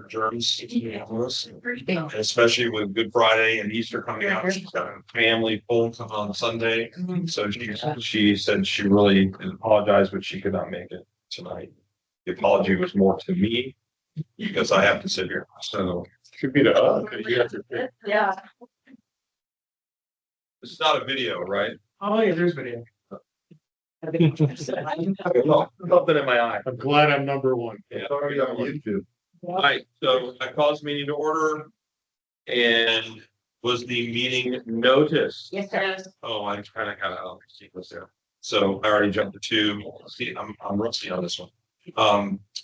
for germs, especially with Good Friday and Easter coming up. She's got a family full on Sunday, so she said she really apologized, but she could not make it tonight. The apology was more to me because I have to sit here. So should be to us. Yeah. It's not a video, right? Oh, yeah, there's video. Something in my eye. I'm glad I'm number one. Yeah. Sorry, on YouTube. All right, so I called this meeting to order. And was the meeting noticed? Yes, sir. Oh, I kind of got out of sequence there. So I already jumped to two. See, I'm rusty on this one.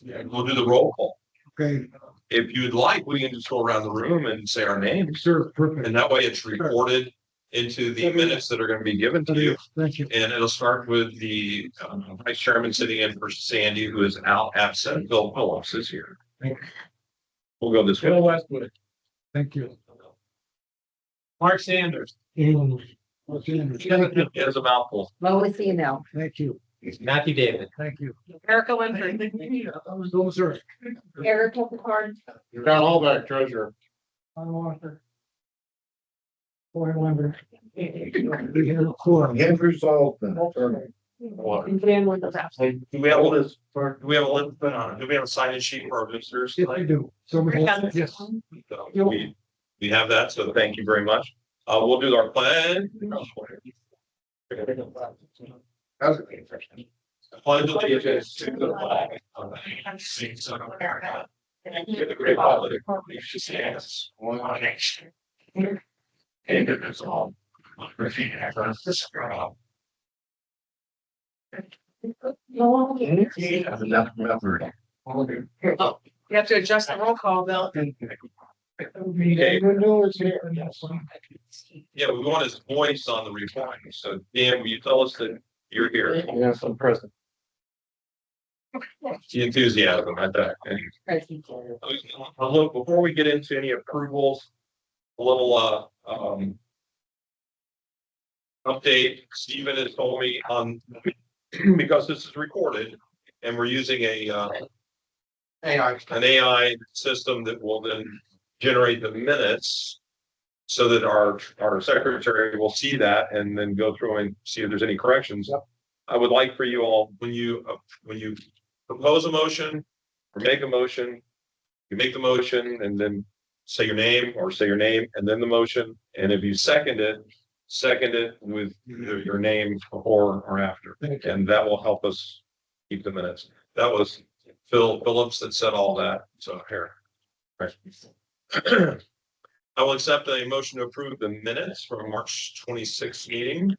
We'll do the roll call. Okay, If you'd like, we can just go around the room and say our names. sure, perfect. And that way it's recorded into the minutes that are going to be given to you. Thank you. And it'll start with the vice chairman sitting in for Sandy, who is out absent. Bill Phillips is here. Thank you. We'll go this way. Bill Westwood. Thank you. Mark Sanders. It's a mouthful. Lois email. Thank you. Matthew David. Thank you. Erica Winfrey. Those are. Erica Picard. John Hallback, treasurer. John Walker. Andrew Salton. And Dan was absent. Do we have a list for, do we have a list, do we have a sign-in sheet for our visitors? Yes, I do. So, yes. So we have that, so thank you very much. We'll do our pledge. Pledge allegiance to the flag of the United States of America and to the republic for which it stands, one nation, indivisible, with liberty and justice for all. You have to adjust the roll call, Bill. Yeah, we want his voice on the recording. So Dan, will you tell us that you're here? Yes, I'm present. The enthusiasm, I bet. Look, before we get into any approvals, a little update. Stephen has told me because this is recorded and we're using an AI system that will then generate the minutes so that our secretary will see that and then go through and see if there's any corrections. Yep. I would like for you all, when you propose a motion or make a motion, you make the motion and then say your name and then the motion. And if you second it with your name before or after. And that will help us keep the minutes. That was Phil Phillips that said all that. So here. Right. I will accept a motion to approve the minutes from March 26th meeting.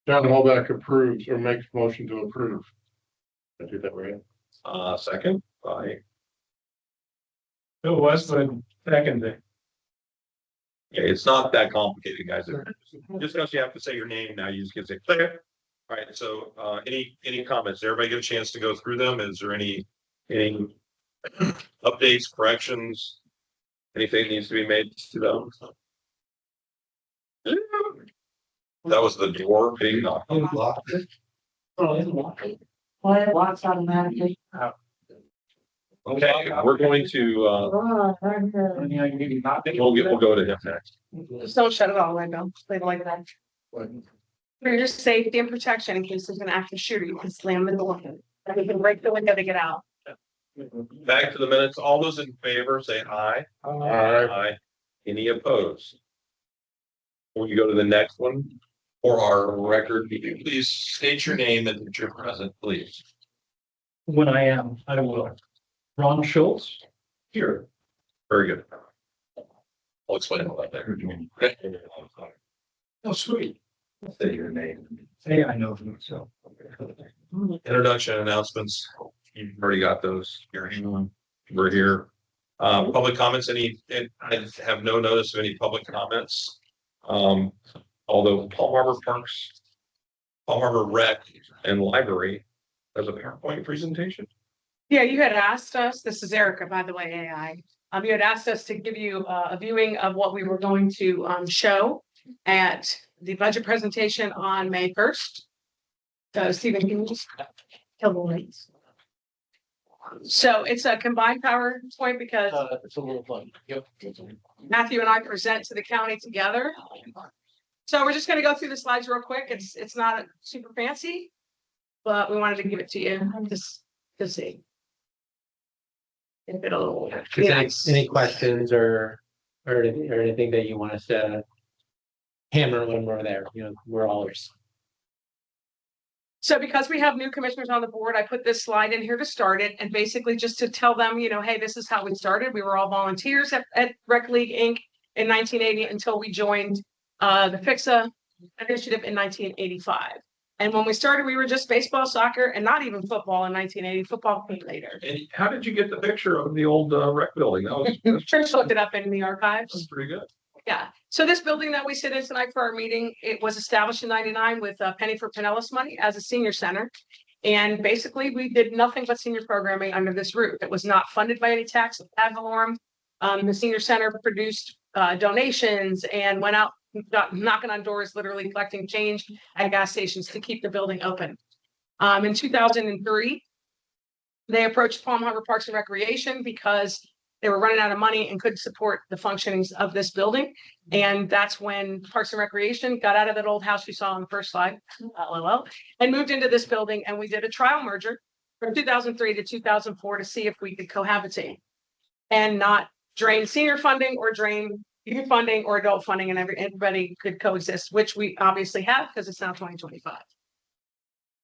John Hallback approves or makes motion to approve. I do that right. Second by Bill Westwood, seconded. Okay, it's not that complicated, guys. Just because you have to say your name now, you just can say clear. All right, so any comments? Everybody get a chance to go through them. Is there any updates, corrections? Anything needs to be made to them? That was the door being knocked. Well, it locks automatically. Okay, we're going to we'll go to him next. Just don't shut it all the way down. Leave it like that. For your safety and protection, in case there's an active shooter, you can slam the door. And you can break the window to get out. Back to the minutes. All those in favor say aye. Aye. Any opposed? When you go to the next one, for our record, can you please state your name and that you're present, please? When I am, I will. Ron Schultz. Here. Very good. I'll explain all that there. Oh, sweet. Say your name. Hey, I know them, so. Introduction announcements. You've already got those. We're here. Public comments, I have no notice of any public comments. Although Palm Harbor Rec and Library has a PowerPoint presentation. Yeah, you had asked us, this is Erica, by the way, AI. You had asked us to give you a viewing of what we were going to show at the budget presentation on May 1st. So Stephen, can you just kill the lights? So it's a combined PowerPoint because It's a little fun. Yep. Matthew and I present to the county together. So we're just gonna go through the slides real quick. It's not super fancy, but we wanted to give it to you just to see. If it'll, Any questions or anything that you want us to hammer when we're there, we're all ears. So because we have new commissioners on the board, I put this slide in here to start it and basically just to tell them, hey, this is how we started. We were all volunteers at Rec League Inc. in 1980 until we joined the PHCSA initiative in 1985. And when we started, we were just baseball, soccer, and not even football in 1980. Football came later. And how did you get the picture of the old rec building? That's Trish looked it up in the archives. pretty good. Yeah, so this building that we sit in tonight for our meeting, it was established in 99 with Penny for Pinellas money as a senior center. And basically, we did nothing but senior programming under this roof. It was not funded by any tax ad valorem. The senior center produced donations and went out knocking on doors, literally collecting change at gas stations to keep the building open. In 2003, they approached Palm Harbor Parks and Recreation because they were running out of money and couldn't support the functionings of this building. And that's when Parks and Recreation got out of that old house we saw on the first slide, LOL, and moved into this building. And we did a trial merger from 2003 to 2004 to see if we could cohabitate and not drain senior funding or drain youth funding or adult funding, and everybody could coexist, which we obviously have because it's now 2025.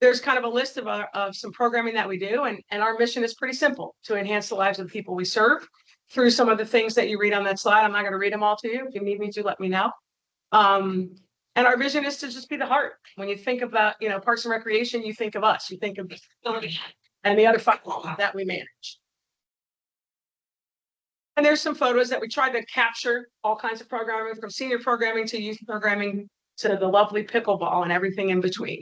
There's kind of a list of some programming that we do, and our mission is pretty simple: to enhance the lives of the people we serve through some of the things that you read on that slide. I'm not going to read them all to you. If you need me to, let me know. And our vision is to just be the heart. When you think about, Parks and Recreation, you think of us. You think of the facility and the other that we manage. And there's some photos that we tried to capture all kinds of programming, from senior programming to youth programming to the lovely pickleball and everything in between.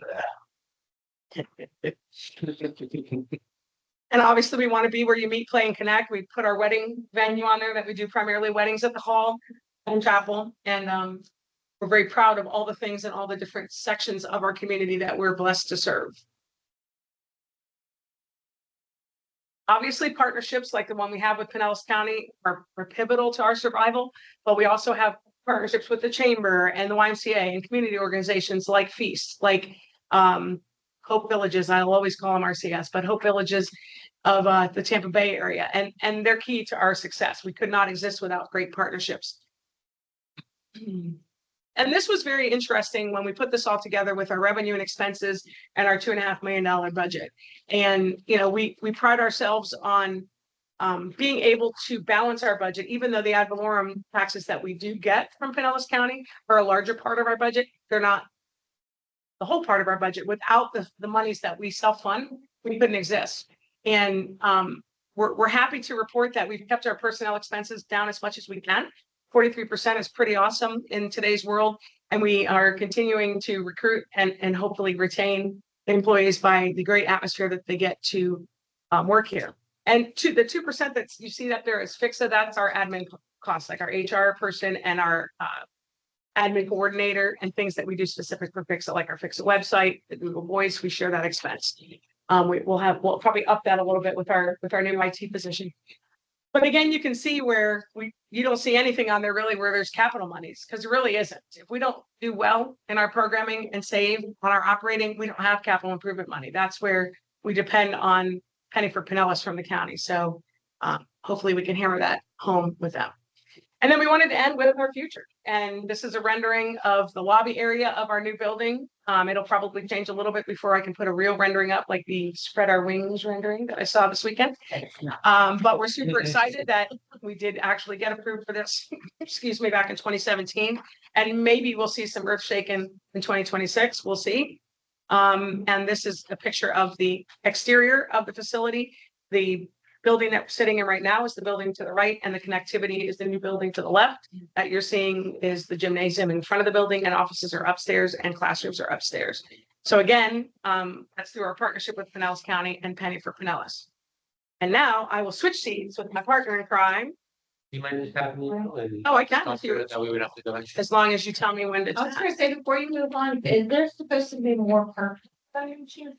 And obviously we want to be where you meet, play, and connect. We put our wedding venue on there that we do primarily weddings at the hall and chapel. And we're very proud of all the things and all the different sections of our community that we're blessed to serve. Obviously, partnerships like the one we have with Pinellas County are pivotal to our survival, but we also have partnerships with the Chamber and the YMCA and community organizations like Feast, like Hope Villages. I'll always call them RCS, but Hope Villages of the Tampa Bay area. And they're key to our success. We could not exist without great partnerships. And this was very interesting when we put this all together with our revenue and expenses and our $2.5 million budget. And, we pride ourselves on being able to balance our budget, even though the ad valorem taxes that we do get from Pinellas County are a larger part of our budget. They're not the whole part of our budget. Without the monies that we self-fund, we couldn't exist. And we're happy to report that we've kept our personnel expenses down as much as we can. 43% is pretty awesome in today's world. And we are continuing to recruit and hopefully retain employees by the great atmosphere that they get to work here. And the 2% that you see up there is PHCSA. That's our admin costs, like our HR person and our admin coordinator and things that we do specific for PHCSA, like our PHCSA website, the Google Voice. We share that expense. We'll probably up that a little bit with our new IT position. But again, you can see where you don't see anything on there really where there's capital monies, because there really isn't. If we don't do well in our programming and save on our operating, we don't have capital improvement money. That's where we depend on Penny for Pinellas from the county. So hopefully we can hammer that home with them. And then we wanted to end with our future. And this is a rendering of the lobby area of our new building. It'll probably change a little bit before I can put a real rendering up, like the spread our wings rendering that I saw this weekend. But we're super excited that we did actually get approved for this, excuse me, back in 2017. And maybe we'll see some earth shaking in 2026. We'll see. And this is a picture of the exterior of the facility. The building that we're sitting in right now is the building to the right, and the connectivity is the new building to the left. That you're seeing is the gymnasium in front of the building, and offices are upstairs and classrooms are upstairs. So again, that's through our partnership with Pinellas County and Penny for Pinellas. And now I will switch seats with my partner in crime. You might just have me. Oh, I can. Talk through it, that way we don't have to go. As long as you tell me when to. I was gonna say, before you move on, is there supposed to be more parking?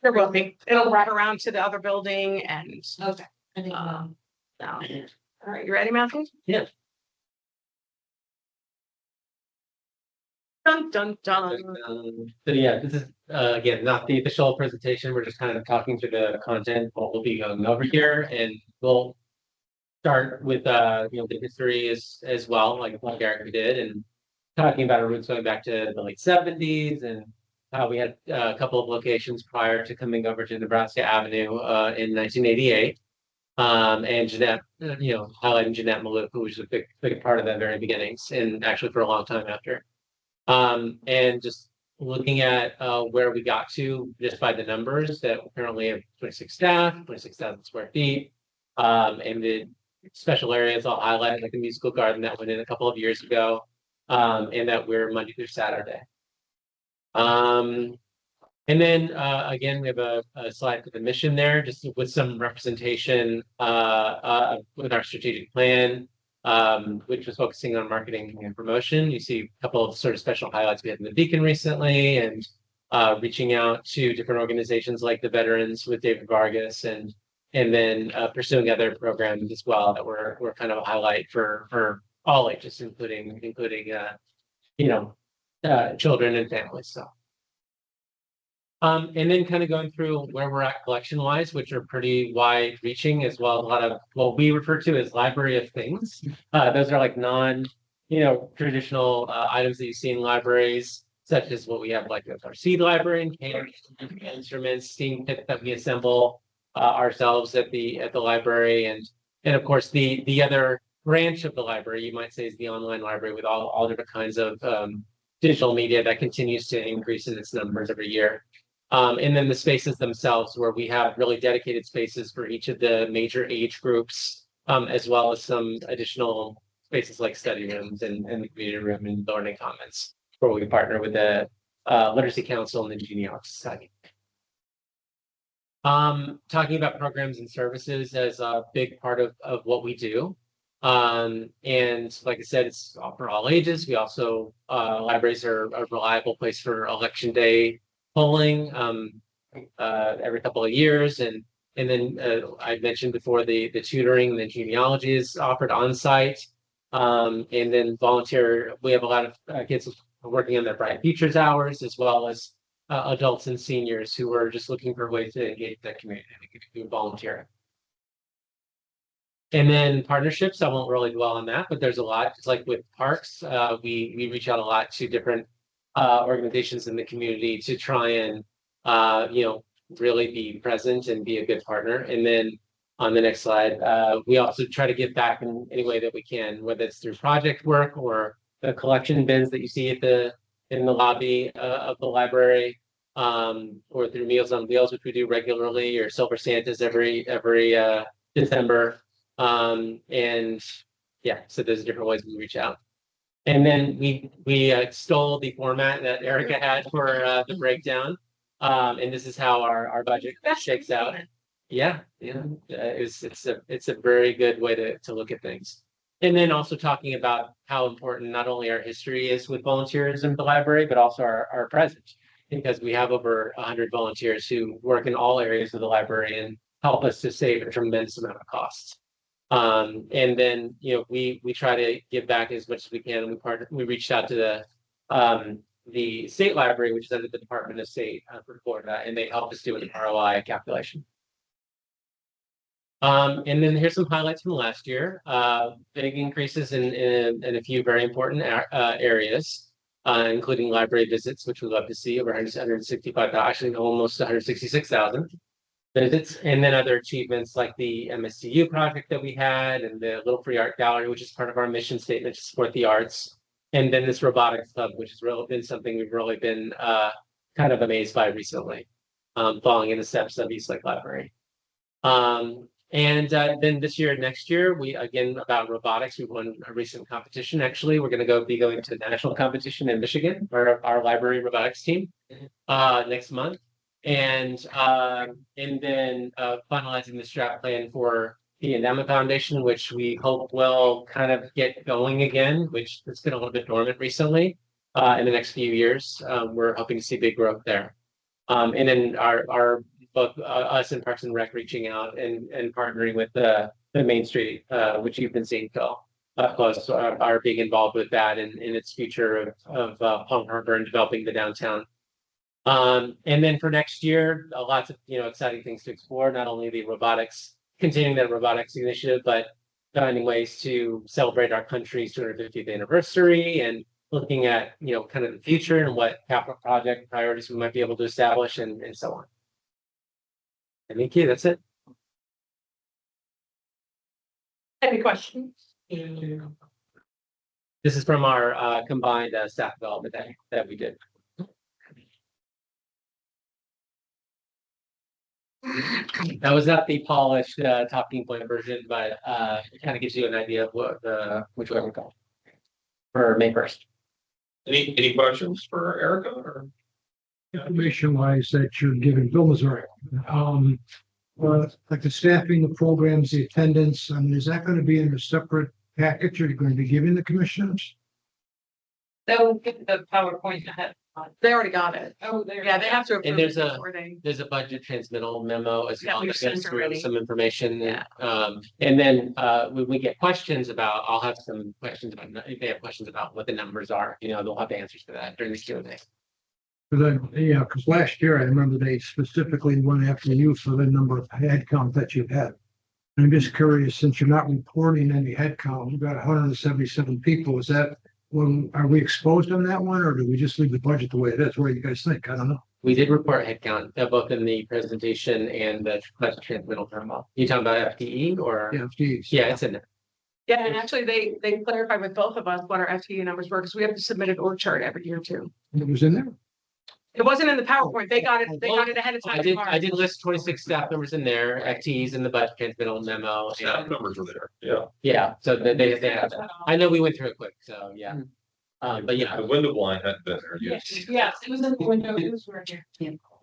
There will be. It'll wrap around to the other building and. Okay. I think, No. All right, you ready, Matthew? Yeah. Dun, dun, dun. So yeah, this is again not the official presentation. We're just kind of talking through the content, what we'll be going over here, and we'll start with the history as well, like Eric did, and talking about our roots going back to the late 70s and how we had a couple of locations prior to coming over to Nebraska Avenue in 1988. And Jeanette, highlighting Jeanette Maluk, who was a big part of that very beginnings, and actually for a long time after. And just looking at where we got to just by the numbers that we currently have 26 staff, 26,000 square feet, and the special areas I'll highlight, like the musical garden that went in a couple of years ago, and that we're Monday through Saturday. And then again, we have a slide for the mission there, just with some representation with our strategic plan, which was focusing on marketing and promotion. You see a couple of sort of special highlights we had in the Beacon recently, and reaching out to different organizations like the Veterans with David Vargas, and then pursuing other programs as well that were kind of a highlight for all ages, including children and families. So. And then kind of going through where we're at collection wise, which are pretty wide reaching, as well as a lot of what we refer to as library of things. Those are like traditional items that you see in libraries, such as what we have like our seed library and instruments, steam kits that we assemble ourselves at the library, and of course the other branch of the library, you might say, is the online library with all different kinds of digital media that continues to increase in its numbers every year. And then the spaces themselves, where we have really dedicated spaces for each of the major age groups, as well as some additional spaces like study rooms and the community room and learning commons, where we partner with the Literacy Council and the Genealogy Society. Talking about programs and services as a big part of what we do. And like I said, it's for all ages. We also, libraries are a reliable place for election day polling every couple of years. And then I mentioned before the tutoring, the genealogy is offered on site. And then volunteer, we have a lot of kids working on their Bright Futures hours, as well as adults and seniors who are just looking for ways to engage the community and volunteer. And then partnerships, I won't really dwell on that, but there's a lot. It's like with parks, we reach out a lot to different organizations in the community to try and really be present and be a good partner. And then on the next slide, we also try to give back in any way that we can, whether it's through project work or the collection bins that you see in the lobby of the library, or through Meals on Wheels, which we do regularly, or Silver Santas every December. And yeah, so there's different ways we reach out. And then we stole the format that Erica had for the breakdown. And this is how our budget shakes out. Yeah. It's a very good way to look at things. And then also talking about how important not only our history is with volunteers in the library, but also our present, because we have over 100 volunteers who work in all areas of the library and help us to save a tremendous amount of costs. And then we try to give back as much as we can. We reached out to the state library, which is under the Department of State for Florida, and they helped us do an ROI calculation. And then here's some highlights from last year. Big increases in a few very important areas, including library visits, which we love to see, over 165,000, actually almost 166,000 visits. And then other achievements like the MSCU project that we had, and the Little Free Art Gallery, which is part of our mission statement to support the arts. And then this robotics hub, which has really been something we've really been kind of amazed by recently, following in the steps of East Lake Library. And then this year, next year, about robotics, we won a recent competition. Actually, we're going to be going to a national competition in Michigan for our library robotics team next month. And then finalizing the strat plan for the Endowment Foundation, which we hope will kind of get going again, which has been a little bit dormant recently. In the next few years, we're hoping to see big growth there. And then our both us and Parks and Rec reaching out and partnering with the Main Street, which you've been seeing, Phil. Up close, are being involved with that and in its future of Palm Harbor and developing the downtown. And then for next year, lots of exciting things to explore. Not only the robotics, continuing that robotics initiative, but finding ways to celebrate our country's 250th anniversary and looking at kind of the future and what capital project priorities we might be able to establish and so on. And thank you. That's it. Any questions? This is from our combined staff development day that we did. That was not the polished talking point version, but it kind of gives you an idea of what which way we're going for May 1st. Any questions for Erica or? Information wise that you're giving Bill Missouri. Like the staffing, the programs, the attendance, I mean, is that going to be in a separate package you're going to be giving the commissioners? They'll get the PowerPoint ahead. They already got it. Oh, there. Yeah, they have to approve And there's it a- before they. There's a budget transmittal memo as Yeah, well we've that goes sent through already. some information. Yeah. And then when we get questions about, I'll have some questions about, if they have questions about what the numbers are, they'll have the answers to that during the Q&A. Because last year I remember they specifically went after you for the number of head count that you've had. I'm just curious, since you're not reporting any head count, you've got 177 people. Is that when are we exposed on that one, or do we just leave the budget the way it is? What do you guys think? I don't know. We did report headcount both in the presentation and the budget transmittal memo. You talking about FTE or? Yeah, geez. Yeah, it's in there. Yeah, and actually they clarified with both of us what our FTE numbers were because we have to submit an org chart every year too. It was in there. It wasn't in the PowerPoint. They got it ahead of time. I did list 26 staff members in there, FTEs in the budget transmittal memo. Staff And, numbers were there, yeah. yeah, so they have that. I know we went through it quick, so yeah. But yeah, The window blind hadn't been there yet. Yes, it was in the window, it was right here.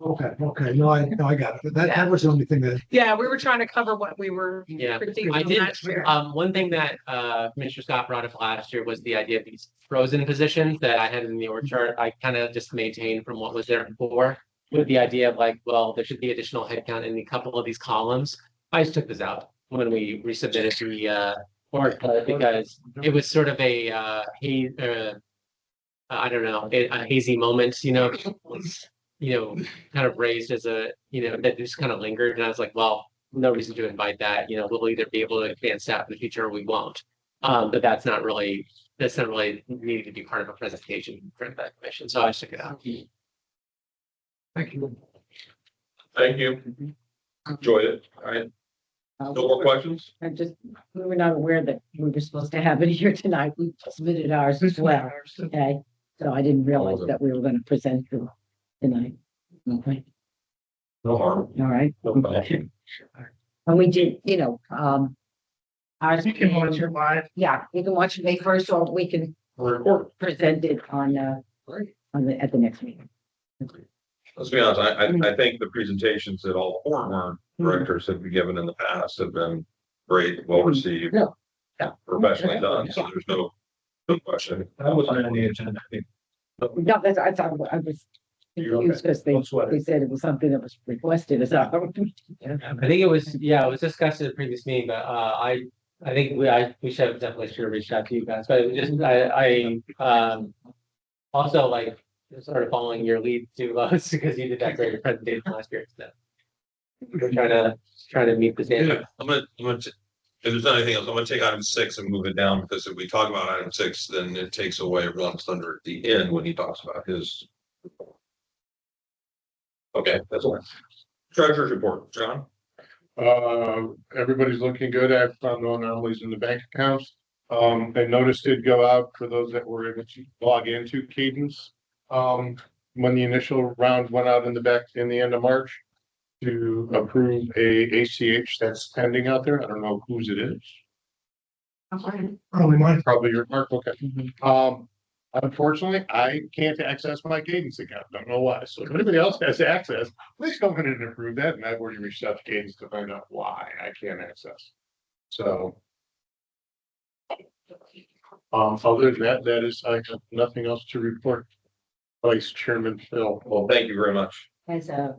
Okay. No, I got it. That was the only thing that. Yeah, we were trying to cover what we were. yeah. critiquing I did. last year. One thing that Commissioner Scott brought up last year was the idea of these frozen positions that I had in the org chart. I kind of just maintained from what was there before with the idea of like, well, there should be additional headcount in a couple of these columns. I just took this out when we resubmitted the org chart because it was sort of a I don't know, a hazy moment, kind of raised as a, that just kind of lingered. And I was like, well, no reason to invite that, we'll either be able to advance staff in the future or we won't. But that's not really needed to be part of a presentation in front of that commission. So I just took it out. Thank you. Thank you. Enjoyed it. All right. No more questions? We were not aware that we were supposed to have it here tonight. We submitted ours as well. Okay, so I didn't realize that we were going to present them tonight. Okay, No harm. all right. No foul. And we did, ours. You can watch it live. Yeah, you can watch it May 1st, or we can Report. present it at the next meeting. Let's be honest, I think the presentations that all four warrant directors have been given in the past have been great, well received. Yeah. Yeah. Professionally done, so there's no question. That was on the agenda. I think. No, that's, I thought, I was You're confused because Don't sweat it. they said it was something that was requested as a. I think it was discussed in the previous meeting, but I think we should have definitely reached out to you guys, but it was just I also like sort of following your lead too, Lois, because you did that great presentation last year. So we're trying to meet the standard. I'm gonna, if there's not anything else, I'm gonna take item 6 and move it down, because if we talk about item 6, then it takes away Ron's thunder at the end when he talks about his. Okay, that's all. Treasurer's report, John. Everybody's looking good. I've found no anomalies in the bank accounts. A notice did go out for those that were able to log into Cadence. When the initial round went out in the end of March to approve a ACH that's pending out there. I don't know whose it is. Probably mine. Probably your Mark. Okay. Unfortunately, I can't access my Cadence account. Don't know why. So if anybody else has access, please come in and approve that. And I've already reached out to Cadence to find out why I can't access. So. Other than that, I have nothing else to report. Vice Chairman Phil. Well, thank you very much. As a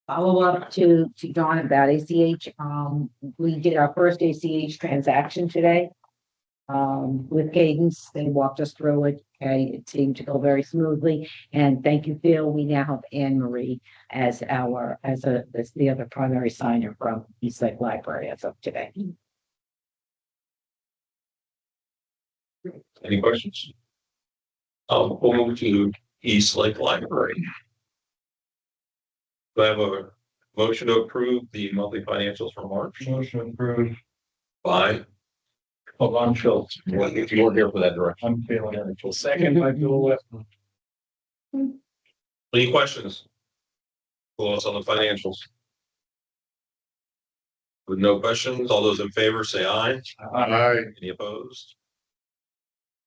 Follow up to Dawn about ACH. We did our first ACH transaction today. With Cadence, they walked us through it. Okay, it seemed to go very smoothly. And thank you, Phil. We now have Anne Marie as the other primary signer from Eastlake Library as of today. Any questions? We'll move to East Lake Library. Do I have a motion to approve the monthly financials for March Motion approved. by? Oh, Ron Schultz. If you weren't here for that direction. I'm feeling it. Second by Bill Westman. Any questions? Pull us on the financials. With no questions, all those in favor say aye. Aye. Any opposed?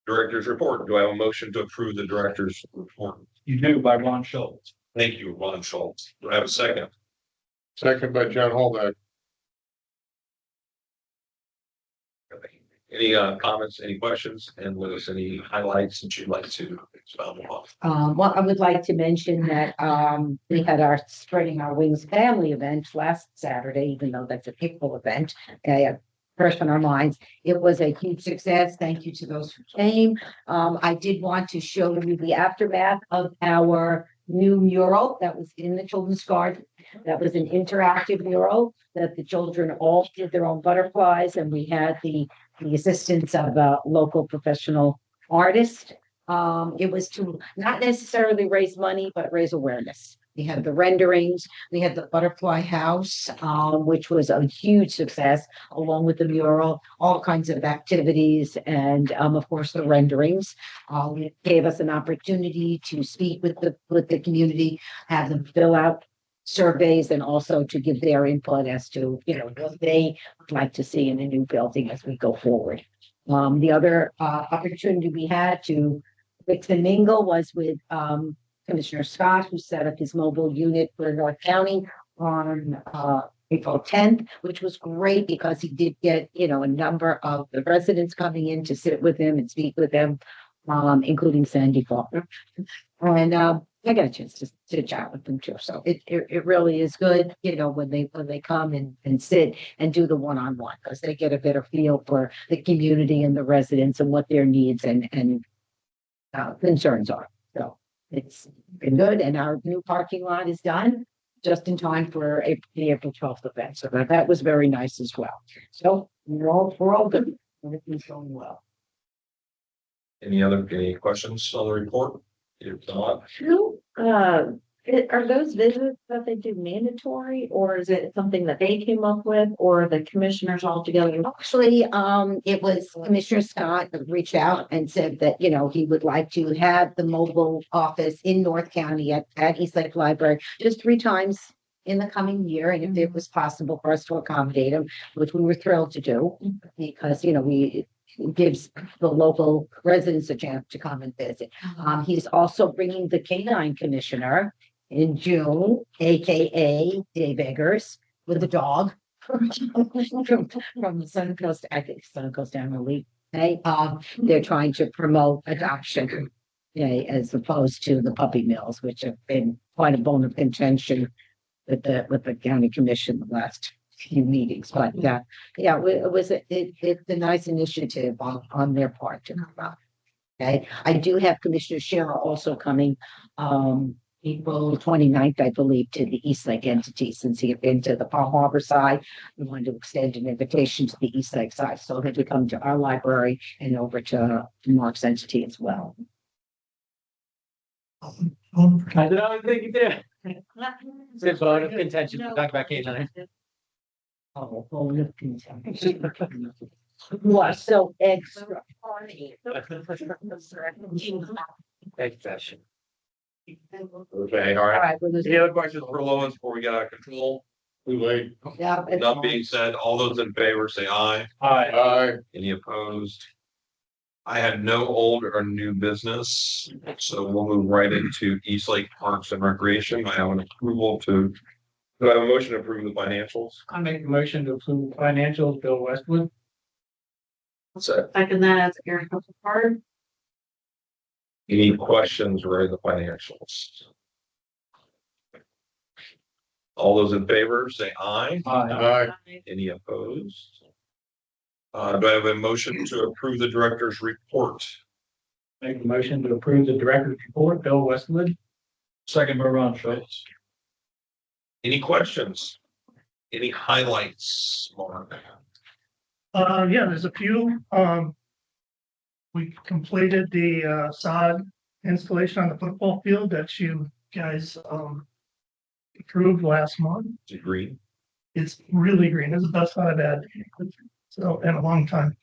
Director's report. Do I have a motion to approve the director's report? You do by Ron Schultz. Thank you, Ron Schultz. Do I have a second? Second by John Holback. Any comments, any questions, and with us, any highlights that you'd like to expound upon? Well, I would like to mention that, we had our Spreading Our Wings family event last Saturday, even though that's a people event. Fresh on our minds. It was a huge success. Thank you to those who came. I did want to show you the aftermath of our new mural that was in the children's garden. That was an interactive mural that the children all did their own butterflies, and we had the assistance of a local professional artist. It was to not necessarily raise money, but raise awareness. We had the renderings, we had the butterfly house, which was a huge success, along with the mural, all kinds of activities, and of course, the renderings. It gave us an opportunity to speak with the community, have them fill out surveys, and also to give their input as to, what they would like to see in a new building as we go forward. The other opportunity we had to mix and mingle was with Commissioner Scott, who set up his mobile unit for North County on April 10th, which was great because he did get, a number of the residents coming in to sit with him and speak with them, including Sandy Faulkner. And I got a chance to chat with them too. So it really is good, when they come and sit and do the one-on-one, because they get a better feel for the community and the residents and what their needs and concerns are. So it's been good, and our new parking lot is done just in time for the April 12th event. So that was very nice as well. So we're all good. Everything's going well. Any questions on the report? If not, Are those visits that they do mandatory, or is it something that they came up with, or the commissioners all together? Actually, it was Commissioner Scott that reached out and said that, he would like to have the mobile office in North County at Eastlake Library just 3 times in the coming year. And if it was possible for us to accommodate him, which we were thrilled to do, because, it gives the local residents a chance to come and visit. He's also bringing the canine commissioner in June, AKA Dave Eggers, with a dog from the Sun Coast, I think Sun Coast Animal League. Okay, they're trying to promote adoption, as opposed to the puppy mills, which have been quite a bone of contention with the county commission the last few meetings. But it's a nice initiative on their part to come out. Okay, I do have Commissioner Shara also coming April 29th, I believe, to the Eastlake entity, since he had been to the Palm Harbor side. We wanted to extend an invitation to the Eastlake side, so he'll come to our library and over to Mark's entity as well. I don't know, think you did. It's a bone of contention to talk about K9. Oh, bone of contention. What, so extra party? Thanks, session. okay, all right. Any other questions for Lois before we get out of control? Too late. Yeah. it's Not fine. being said, all those in favor say aye. Aye. Aye. Any opposed? I had no old or new business, so we'll move right into Eastlake Parks and Recreation. I have an approval do I have a motion to approve the financials? I make a motion to approve financials, Bill Westwood. Second that as Aaron Card. Any questions regarding the financials? All those in favor, say aye. Aye. Any opposed? Do I have a motion to approve the director's report? Make a motion to approve the director's report, Bill Westwood. Second by Ron Schultz. Any questions? Any highlights, Mark? Yeah, there's a few. We completed the sod installation on the football field that you guys approved last month. Is it green? It's really green. It's the best sod I've had. So in a long time.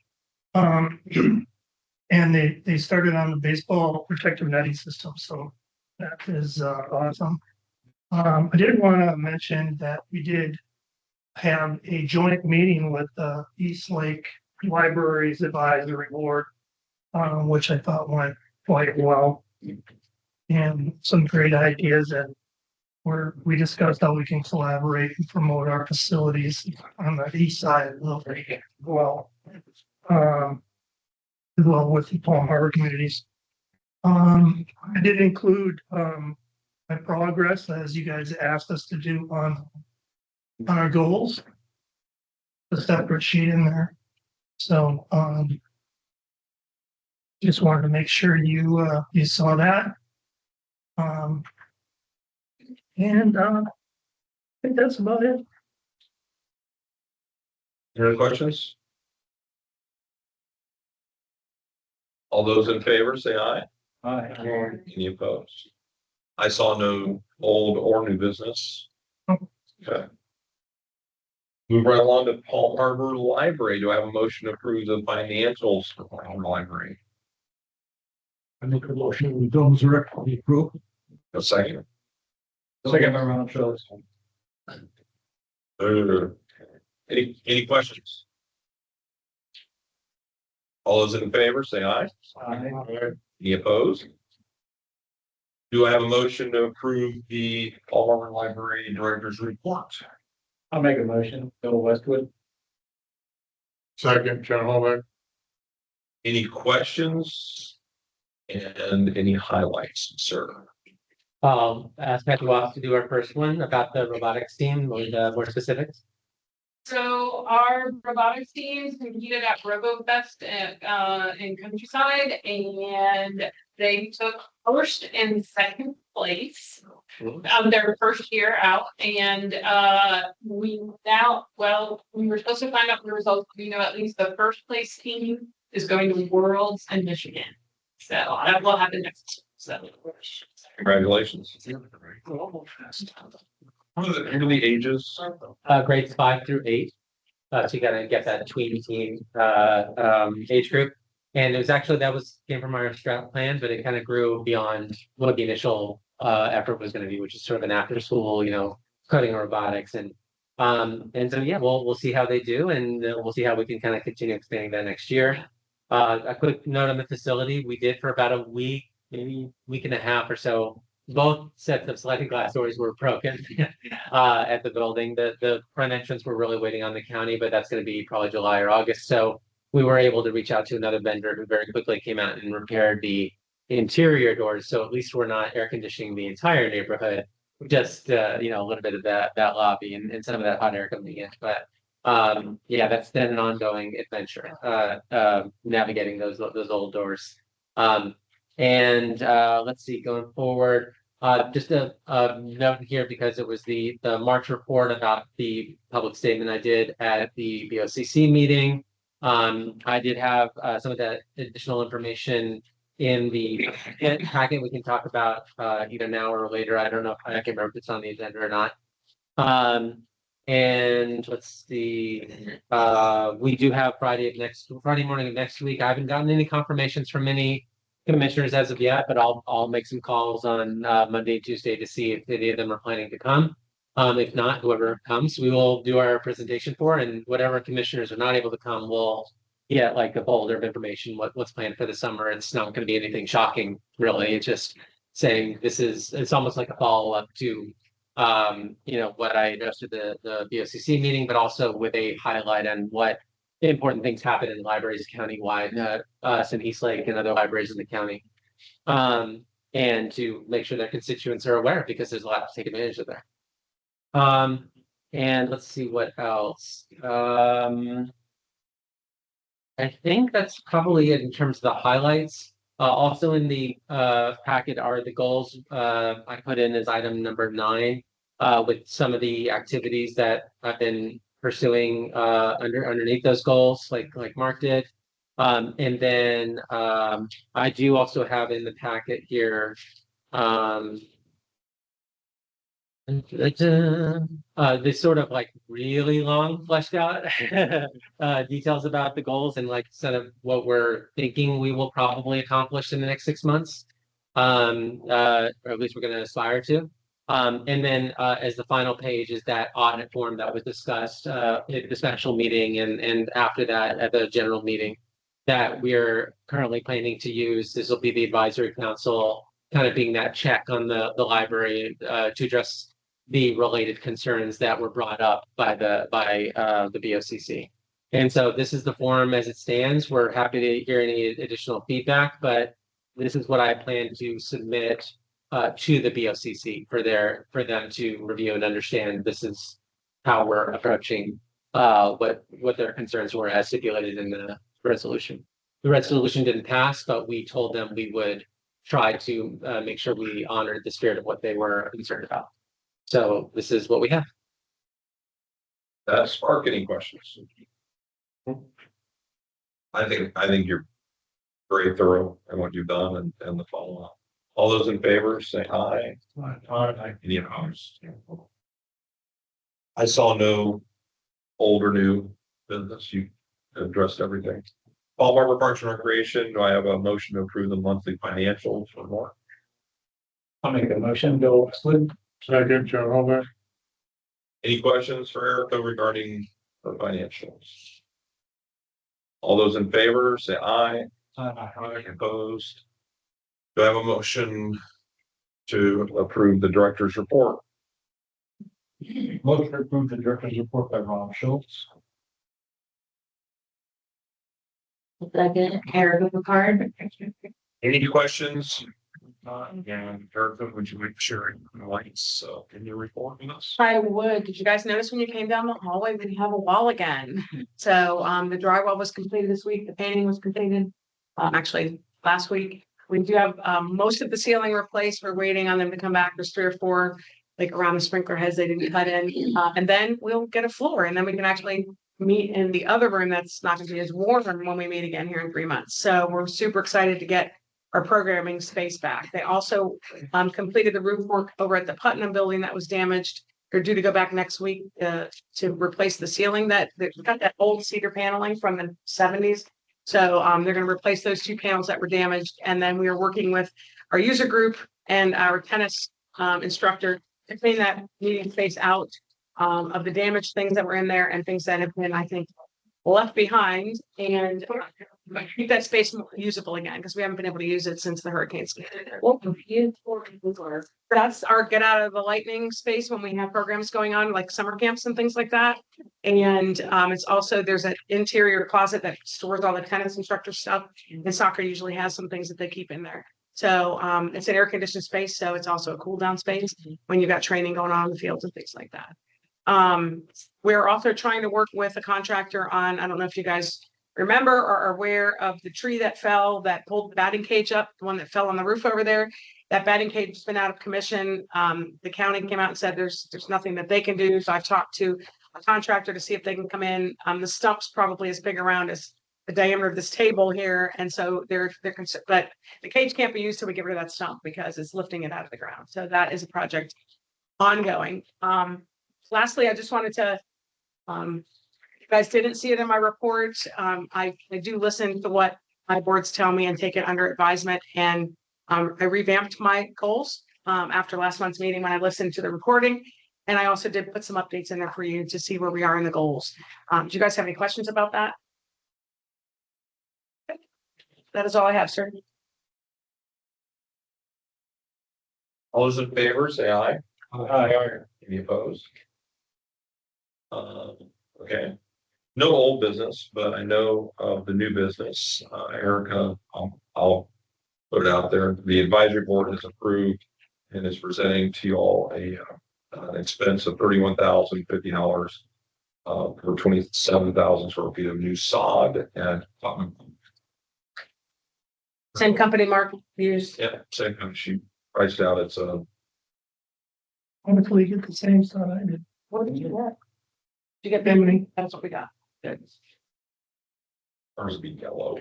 And they started on the baseball protective netting system, so that is awesome. I did want to mention that we did have a joint meeting with the East Lake Libraries Advisory Board, which I thought went quite well. And some great ideas, and we discussed how we can collaborate and promote our facilities on the east side of the lake as well. As well with the Palm Harbor communities. I did include my progress as you guys asked us to do on our goals. A separate sheet in there. So just wanted to make sure you saw that. And I think that's about it. Any other questions? All those in favor, say aye. Aye. Any opposed? I saw no old or new business. Okay. Move right along to Palm Harbor Library. Do I have a motion to approve the financials for Palm Harbor Library? I make a motion, we don't direct the approve. A second. Second by Ron Schultz. Any questions? All those in favor, say aye. Aye. Any opposed? Do I have a motion to approve the Palm Harbor Library Director's Report? I'll make a motion, Bill Westwood. Second, John Hallback. Any questions? And any highlights, sir? Ask Matthew Woff to do our first one about the robotics team with more specifics. So our robotics teams competed at RoboFest in Countryside, and they took first and second place their first year out. And we were supposed to find out the results. We know at least the first place team is going to Worlds in Michigan. So that will happen next. So Congratulations. What are the ages? Grades 5 through 8. So you gotta get that tween team age group. And it was actually came from our strat plan, but it kind of grew beyond what the initial effort was going to be, which is sort of an after school, coding and robotics. And so yeah, we'll see how they do, and we'll see how we can kind of continue expanding that next year. A quick note on the facility, we did for about a week, maybe week and a half or so. Both sets of sliding glass doors were broken at the building. The front entrance we're really waiting on the county, but that's going to be probably July or August. So we were able to reach out to another vendor who very quickly came out and repaired the interior doors. So at least we're not air conditioning the entire neighborhood, just a little bit of that lobby and some of that hot air coming in. But yeah, that's been an ongoing adventure, navigating those old doors. And let's see, going forward, just a note here, because it was the March report about the public statement I did at the BOCC meeting. I did have some of that additional information in the packet we can talk about either now or later. I don't know, I can't remember if it's on the agenda or not. And let's see, we do have Friday morning of next week. I haven't gotten any confirmations from any commissioners as of yet, but I'll make some calls on Monday and Tuesday to see if any of them are planning to come. If not, whoever comes, we will do our presentation for, and whatever commissioners are not able to come, we'll get like a folder of information, what's planned for the summer. It's not going to be anything shocking, really. It's just saying it's almost like a follow-up to what I addressed at the BOCC meeting, but also with a highlight on what important things happen in libraries countywide, us in East Lake and other libraries in the county, and to make sure their constituents are aware, because there's a lot to take advantage of there. And let's see what else. I think that's probably it in terms of the highlights. Also in the packet are the goals I put in as item number 9 with some of the activities that I've been pursuing underneath those goals, like Mark did. And then I do also have in the packet here this sort of like really long fleshed out details about the goals and like sort of what we're thinking we will probably accomplish in the next 6 months. Or at least we're going to aspire to. And then as the final page is that audit form that was discussed at the special meeting and after that at the general meeting that we're currently planning to use. This will be the advisory council kind of being that check on the library to address the related concerns that were brought up by the BOCC. And so this is the form as it stands. We're happy to hear any additional feedback, but this is what I plan to submit to the BOCC for them to review and understand. This is how we're approaching what their concerns were as stipulated in the resolution. The resolution didn't pass, but we told them we would try to make sure we honored the spirit of what they were concerned about. So this is what we have. Spark, any questions? I think you're very thorough in what you've done and the follow-up. All those in favor say aye. Aye. Any opposed? I saw no old or new business. You addressed everything. Fall Harbor Parks and Recreation, do I have a motion to approve the monthly financials for more? I'll make a motion, Bill Westwood. Second, Joe Holder. Any questions for Erica regarding the financials? All those in favor say aye. Aye. Opposed? Do I have a motion to approve the director's report? Motion to approve the director's report by Ron Schultz. Second, Erica Picard. Any questions? And Erica, would you like sharing the lights? So can you report on us? I would. Did you guys notice when you came down the hallway, we have a wall again? So the drywall was completed this week. The painting was completed actually last week. We do have most of the ceiling replaced. We're waiting on them to come back. There's 3 or 4 like around the sprinkler heads they didn't cut in. And then we'll get a floor and then we can actually meet in the other room that's not going to be as warm when we meet again here in 3 months. So we're super excited to get our programming space back. They also completed the roof work over at the Putnam building that was damaged. They're due to go back next week to replace the ceiling that got that old cedar paneling from the 70s. So they're going to replace those 2 panels that were damaged. And then we are working with our user group and our tennis instructor to clean that meeting space out of the damaged things that were in there and things that have been, I think, left behind and keep that space usable again because we haven't been able to use it since the hurricanes. That's our get out of the lightning space when we have programs going on like summer camps and things like that. And it's also there's an interior closet that stores all the tennis instructor stuff and soccer usually has some things that they keep in there. So it's an air conditioned space. So it's also a cool down space when you've got training going on in the fields and things like that. We're also trying to work with a contractor on, I don't know if you guys remember or are aware of the tree that fell that pulled the batting cage up, the one that fell on the roof over there. That batting cage has been out of commission. The county came out and said there's nothing that they can do. So I've talked to a contractor to see if they can come in. The stump's probably as big around as the diameter of this table here. And so they're concerned, but the cage can't be used till we get rid of that stump because it's lifting it out of the ground. So that is a project ongoing. Lastly, I just wanted to, you guys didn't see it in my report. I do listen to what my boards tell me and take it under advisement. And I revamped my goals after last month's meeting when I listened to the recording. And I also did put some updates in there for you to see where we are in the goals. Do you guys have any questions about that? That is all I have, sir. All those in favor, say aye. Aye. Any opposed? Okay. No old business, but I know of the new business. Erica, I'll put it out there. The advisory board has approved and is presenting to you all a expense of $31,050 for 27,000 square feet of new sod and Same company Mark used. yeah, same kind of she priced out. It's a Hopefully get the same side I did. What did you get? Did you get Bimini. That's what we got. ours would be yellow.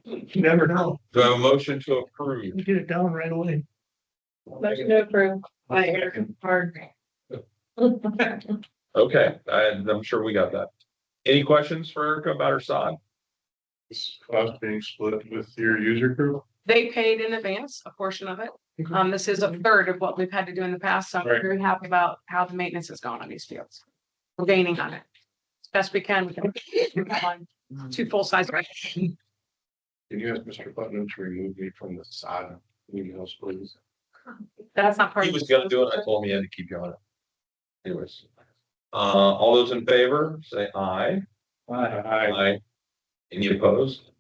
You never know. Do I have a motion to approve? You get it down right away. Motion to approve by Eric Hard. Okay, I'm sure we got that. Any questions for Erica about her sod? This cost being split with your user group. They paid in advance a portion of it. This is a third of what we've had to do in the past, so I'm Right. very happy about how the maintenance has gone on these fields. We're gaining on it. As best we can, we can on 2 full-size. Can you ask Mr. Putnam to remove me from the side emails, please? That's not part He of. was gonna do it. I told him he had to keep you on it. Anyways. All those in favor, say aye. Aye. Any opposed?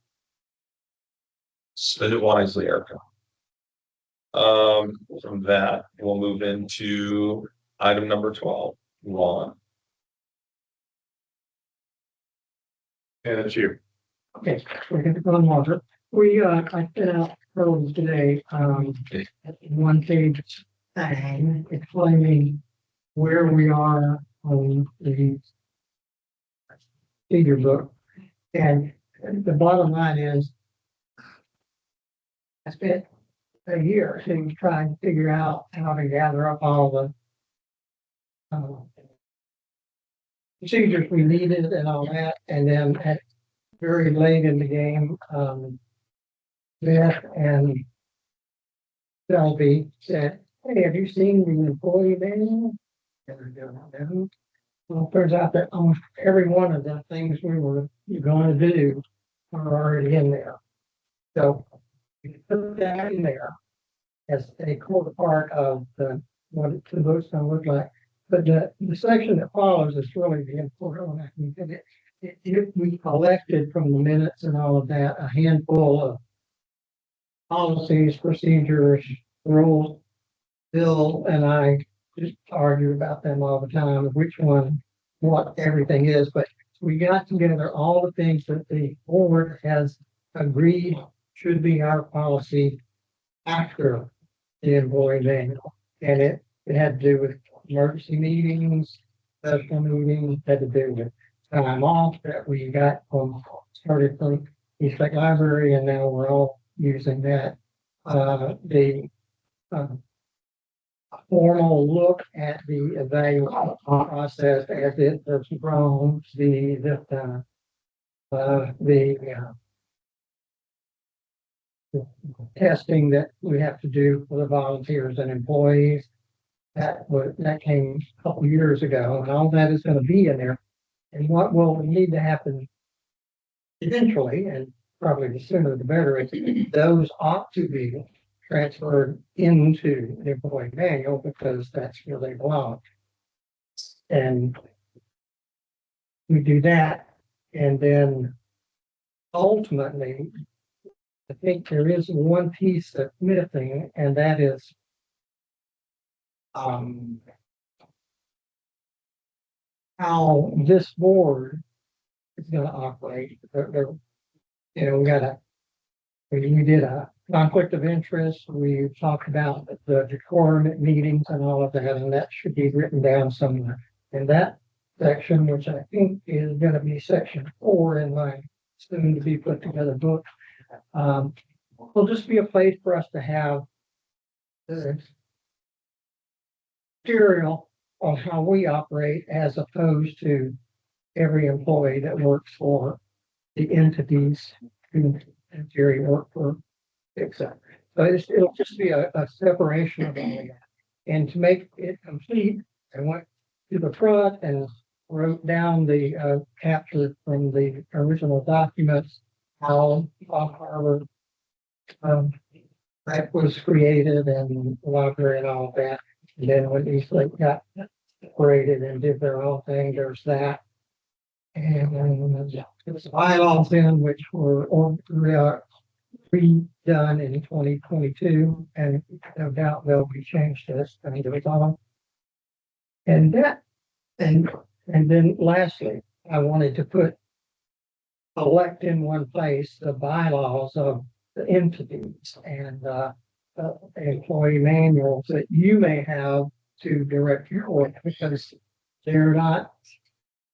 Spend it wisely, Erica. From that, we'll move into item number 12, Ron. And it's you. Okay, we're gonna go on water. I sent out earlier today, one page thing explaining where we are on the figure book. And the bottom line is I spent a year to try and figure out how to gather up all the procedures we needed and all that, and then at very late in the game, Beth and Shelby said, "Hey, have you seen the employee manual?" Well, it turns out that almost every one of the things we were going to do are already in there. So we put that in there as a core part of what the vote's gonna look like. But the section that follows is really the important one. I think that we collected from the minutes and all of that, a handful of policies, procedures, rules. Bill and I just argue about them all the time, which one, what everything is, but we got together all the things that the board has agreed should be our policy after the employee manual. And it had to do with emergency meetings, special meetings, had to do with time off that we got started from East Lake Library, and now we're all using that. The formal look at the evaluation process as it has grown, the testing that we have to do for the volunteers and employees. That came a couple years ago, and all that is going to be in there. And what will need to happen eventually, and probably the sooner the better, is those ought to be transferred into the employee manual because that's where they belong. And we do that, and then ultimately, I think there is one piece that's missing, and that is how this board is going to operate. We did a conflict of interest. We talked about the decorum at meetings and all of that, and that should be written down somewhere. In that section, which I think is going to be section 4 in my soon to be put together book, will just be a place for us to have the material on how we operate as opposed to every employee that works for the entities who Jerry worked for. Except, so it'll just be a separation of all of that. And to make it complete, I went to the front and wrote down the capture from the original documents, how Harvard that was created and the library and all of that. And then when East Lake got separated and did their own thing, there's that. And then there's bylaws in which were redone in 2022, and no doubt they'll be changed to this. I mean, it was all And that, and then lastly, I wanted to put elect in one place the bylaws of the entities and employee manuals that you may have to direct your work, because they're not,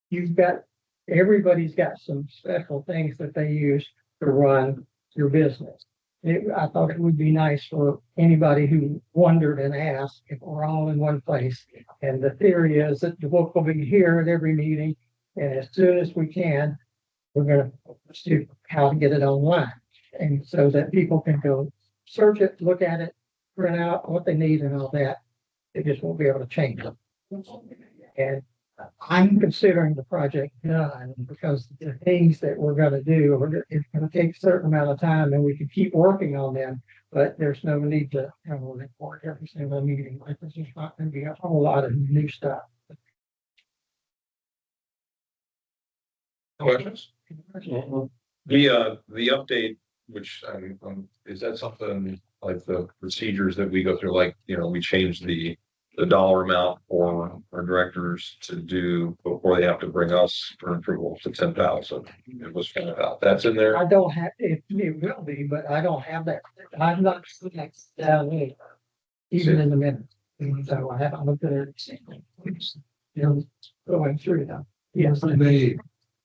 you've got, everybody's got some special things that they use to run your business. I thought it would be nice for anybody who wondered and asked if we're all in one place. And the theory is that the book will be here at every meeting, and as soon as we can, we're gonna see how to get it online. And so that people can go search it, look at it, print out what they need and all that. They just won't be able to change it. And I'm considering the project done because the things that we're gonna do, it's gonna take a certain amount of time and we can keep working on them. But there's no need to have a report every single meeting. Like this is not gonna be a whole lot of new stuff. Questions? The update, which is that something like the procedures that we go through, like, we change the dollar amount for our directors to do before they have to bring us for approval to 10,000. It was kind of out. That's in there. I don't have, it will be, but I don't have that. I'm not sure that's down there, even in the minutes. And so I haven't looked at it. Going through them. Yes, I may.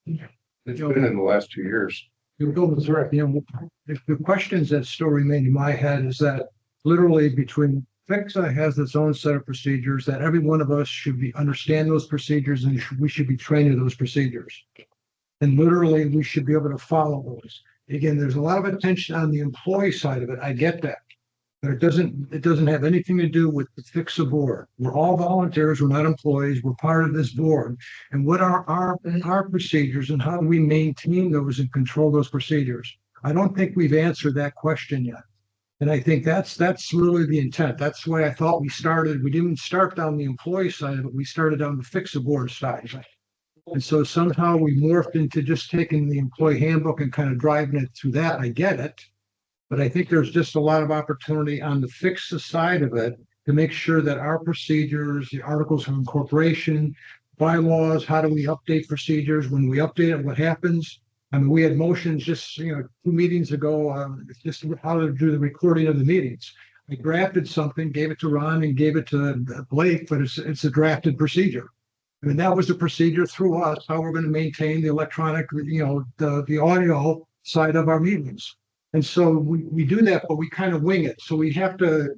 It's been in the last 2 years. You'll go with direct, the questions that still remain in my head is that literally between PHCSA has its own set of procedures that every one of us should understand those procedures, and we should be trained in those procedures. And literally we should be able to follow those. Again, there's a lot of attention on the employee side of it. I get that. But it doesn't have anything to do with the PHCSA board. We're all volunteers, we're not employees, we're part of this board. And what are our procedures and how do we maintain those and control those procedures? I don't think we've answered that question yet. And I think that's really the intent. That's the way I thought we started. We didn't start down the employee side of it, we started down the PHCSA board side. And so somehow we morphed into just taking the employee handbook and kind of driving it through that. I get it. But I think there's just a lot of opportunity on the PHCSA side of it to make sure that our procedures, the articles of incorporation, bylaws, how do we update procedures? When we update it, what happens? I mean, we had motions just, 2 meetings ago, just how to do the recording of the meetings. I drafted something, gave it to Ron and gave it to Blake, but it's a drafted procedure. I mean, that was the procedure through us, how we're going to maintain the electronic, the audio side of our meetings. And so we do that, but we kind of wing it. So we have to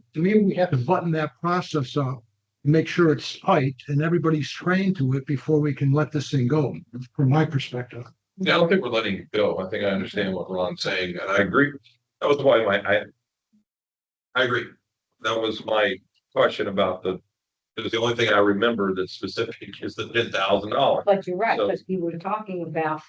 button that process up and make sure it's tight and everybody's trained to it before we can let this thing go, from my perspective. Yeah, I don't think we're letting it go. I think I understand what Ron's saying, and I agree. That was why I agree. That was my question about because the only thing I remember that's specific is the $10,000. But you're right, So- because we were talking about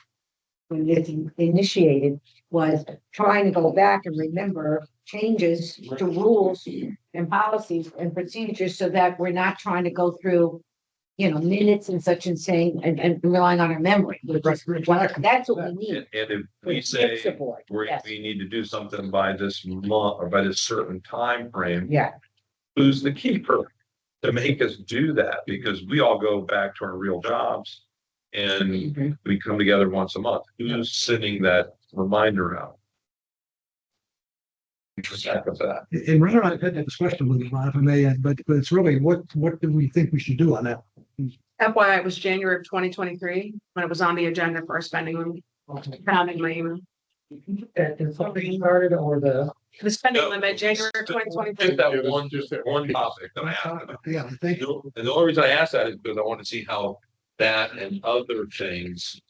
when this initiated was trying to go back and remember changes to rules and policies and procedures so that we're not trying to go through, minutes and such and saying and relying on our memory. Which is that's what we need. And if we with say PHCSA board. Yes. we need to do something by this month or by this certain time frame, Yeah, who's the keeper to make us do that? Because we all go back to our real jobs and we come together once a month. Who's sending that reminder out? Check with that. And Ron and I had that discussion with Ron, if I may, but it's really what do we think we should do on that? FYI, it was January of 2023 when it was on the agenda for our spending limit. Found in my email. Is something started or the? The spending limit, January of 2023. Just that one topic that I asked about. Yeah, I think. And the only reason I asked that is because I want to see how that and other things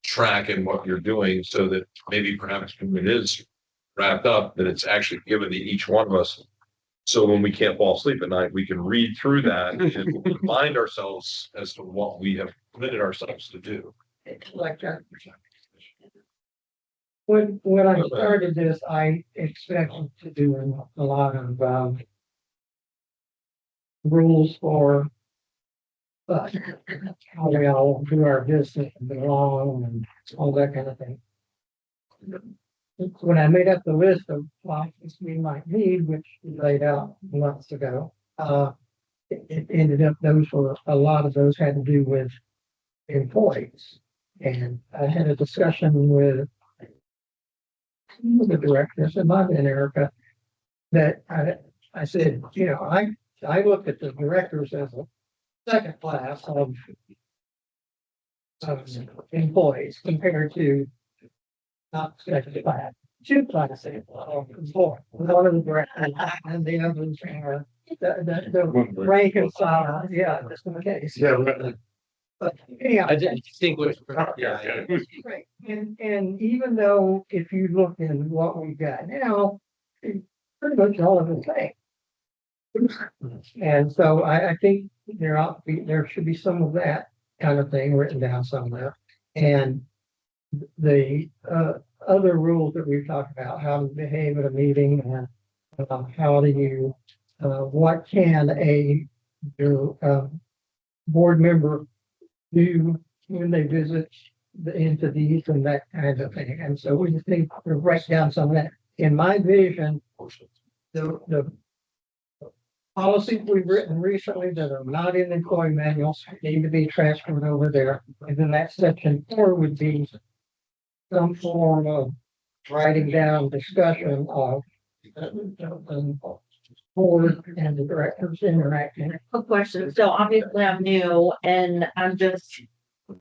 track in what you're doing, so that maybe perhaps when it is wrapped up, that it's actually given to each one of us. So when we can't fall asleep at night, we can read through that and remind ourselves as to what we have committed ourselves to do. Like that. When I started this, I expected to do a lot of rules for how we all do our business and belong and all that kind of thing. When I made up the list of options we might need, which we laid out months ago, it ended up, a lot of those had to do with employees. And I had a discussion with the directors and Bob and Erica, that I said, I look at the directors as a second class of employees compared to not second class, two classes of employees. One of the directors and the others are the rank and file, yeah, just in case. Yeah, right. But anyhow. I didn't distinguish. Yeah. Right, and even though if you look in what we've got now, it's pretty much all of the same. And so I think there should be some of that kind of thing written down somewhere. And the other rules that we've talked about, how to behave at a meeting and how do you, what can your board member do when they visit the entities and that kind of thing. And so we just need to write down some of that. In my vision, the policies we've written recently that are not in the employee manuals need to be transferred over there. And then that section 4 would be some form of writing down discussion of the board and the directors interacting. Quick question. So obviously I'm new and I'm just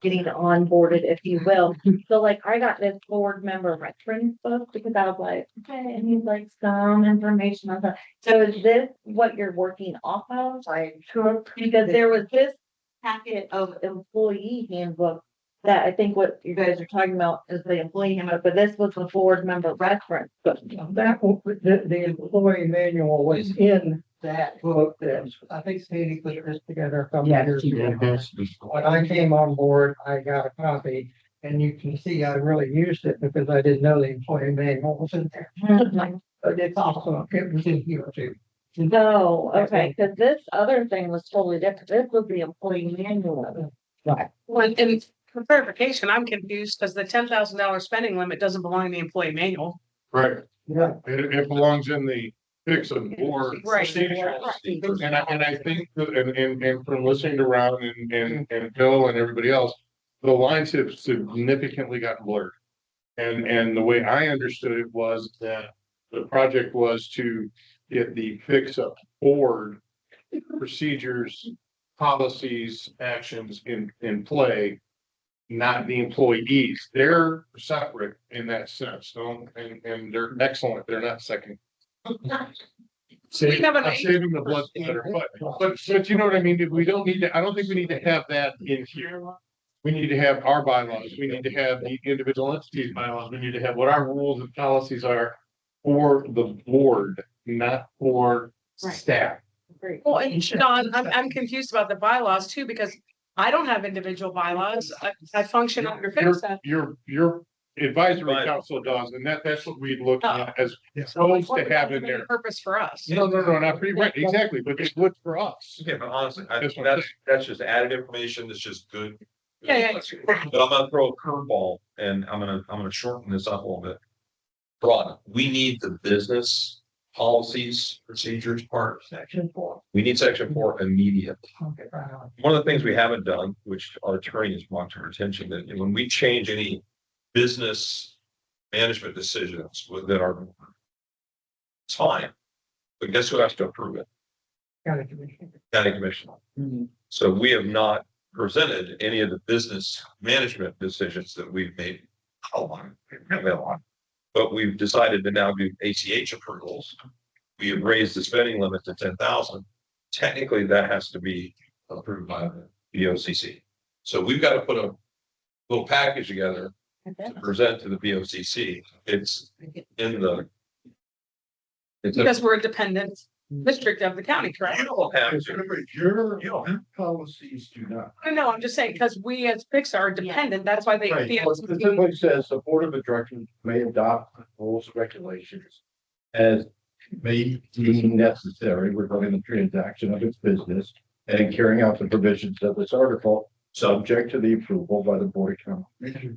getting onboarded, if you will. So like I got this board member reference book because I was like, okay, and he's like some information on that. So is this what you're working off of? Because there was this packet of employee handbook that I think what you guys are talking about is the employee handbook, but this was the board member reference. But The employee manual was in that book that I think Sandy put this together a couple of years ago. When I came on board, I got a copy and you can see I really used it because I didn't know the employee manual was in there. But it's also, it was in here too. no, okay, because this other thing was totally different. This was the employee manual. Right. Well, and for clarification, I'm confused because the $10,000 spending limit doesn't belong in the employee manual. Right. Yeah. It belongs in the fix of board. Right. And I think, and from listening to Ron and Bill and everybody else, the lines have significantly gotten blurred. And the way I understood it was that the project was to get the fix up board procedures, policies, actions in play, not the employees. They're separate in that sense, and they're excellent. They're not second. We have an I'm saving the blood better, but you know what I mean? We don't need to, I don't think we need to have that in here. We need to have our bylaws. We need to have the individual entities bylaws. We need to have what our rules and policies are for the board, not for staff. Well, and Don, I'm confused about the bylaws too, because I don't have individual bylaws. I function under FIPSA. Your advisory council does, and that's what we look at as supposed to have in there. Purpose for us. No, not pretty right, exactly, but it's good for us. Yeah, but honestly, That's what I'm that's just added information. That's just good. Yeah. But I'm gonna throw a curveball and I'm gonna shorten this up a little bit. Broad, we need the business policies, procedures part. Section 4. We need section 4 immediate. Okay, right on. One of the things we haven't done, which our attorney has brought to our attention, that when we change any business management decisions within our, it's fine. But guess who has to approve it? County Commission. County Commission. So we have not presented any of the business management decisions that we've made. But we've decided to now do ACH approvals. We have raised the spending limit to 10,000. Technically, that has to be approved by the BOCC. So we've got to put a little package together to present to the BOCC. It's in the. Because we're a dependent district of the county, correct? You don't have to. Your policies do not. No, I'm just saying, because we as FIPSA are dependent, that's why they. Right, well, it specifically says the board of directors may adopt rules and regulations as may deem necessary regarding the transaction of its business and carrying out the provisions of this article, subject to the approval by the board of county.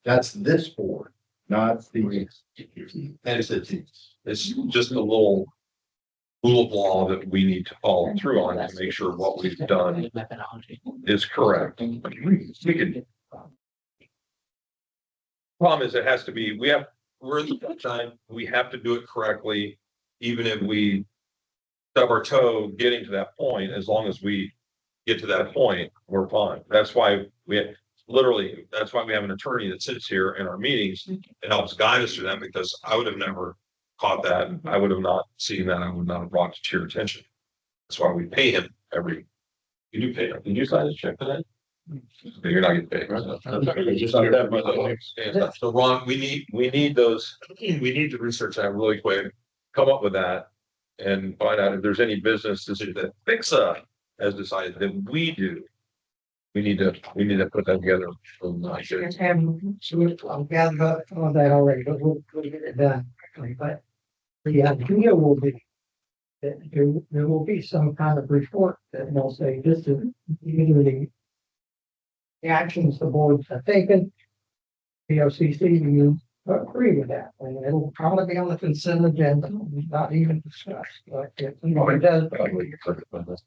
That's this board, not the entities. It's just a little rule of law that we need to follow through on to make sure what we've done Methodology. is correct. We can. Problem is, it has to be, we're in the time, we have to do it correctly, even if we stub our toe getting to that point, as long as we get to that point, we're fine. That's why that's why we have an attorney that sits here in our meetings and helps guide us through that, because I would have never caught that. I would have not seen that. I would not have brought it to your attention. That's why we pay him you do pay him. Did you sign a check for that? You're not getting paid. So Ron, we need those, we need to research that really quick, come up with that. And find out if there's any business decision that PHCSA has decided that we do. We need to put that together. I've gathered all that already, but we'll get it done. But the idea will be that there will be some kind of report that will say this is either the actions the boards have taken. POCC, you agree with that, and it'll probably be on the consent agenda, not even discussed, but it does.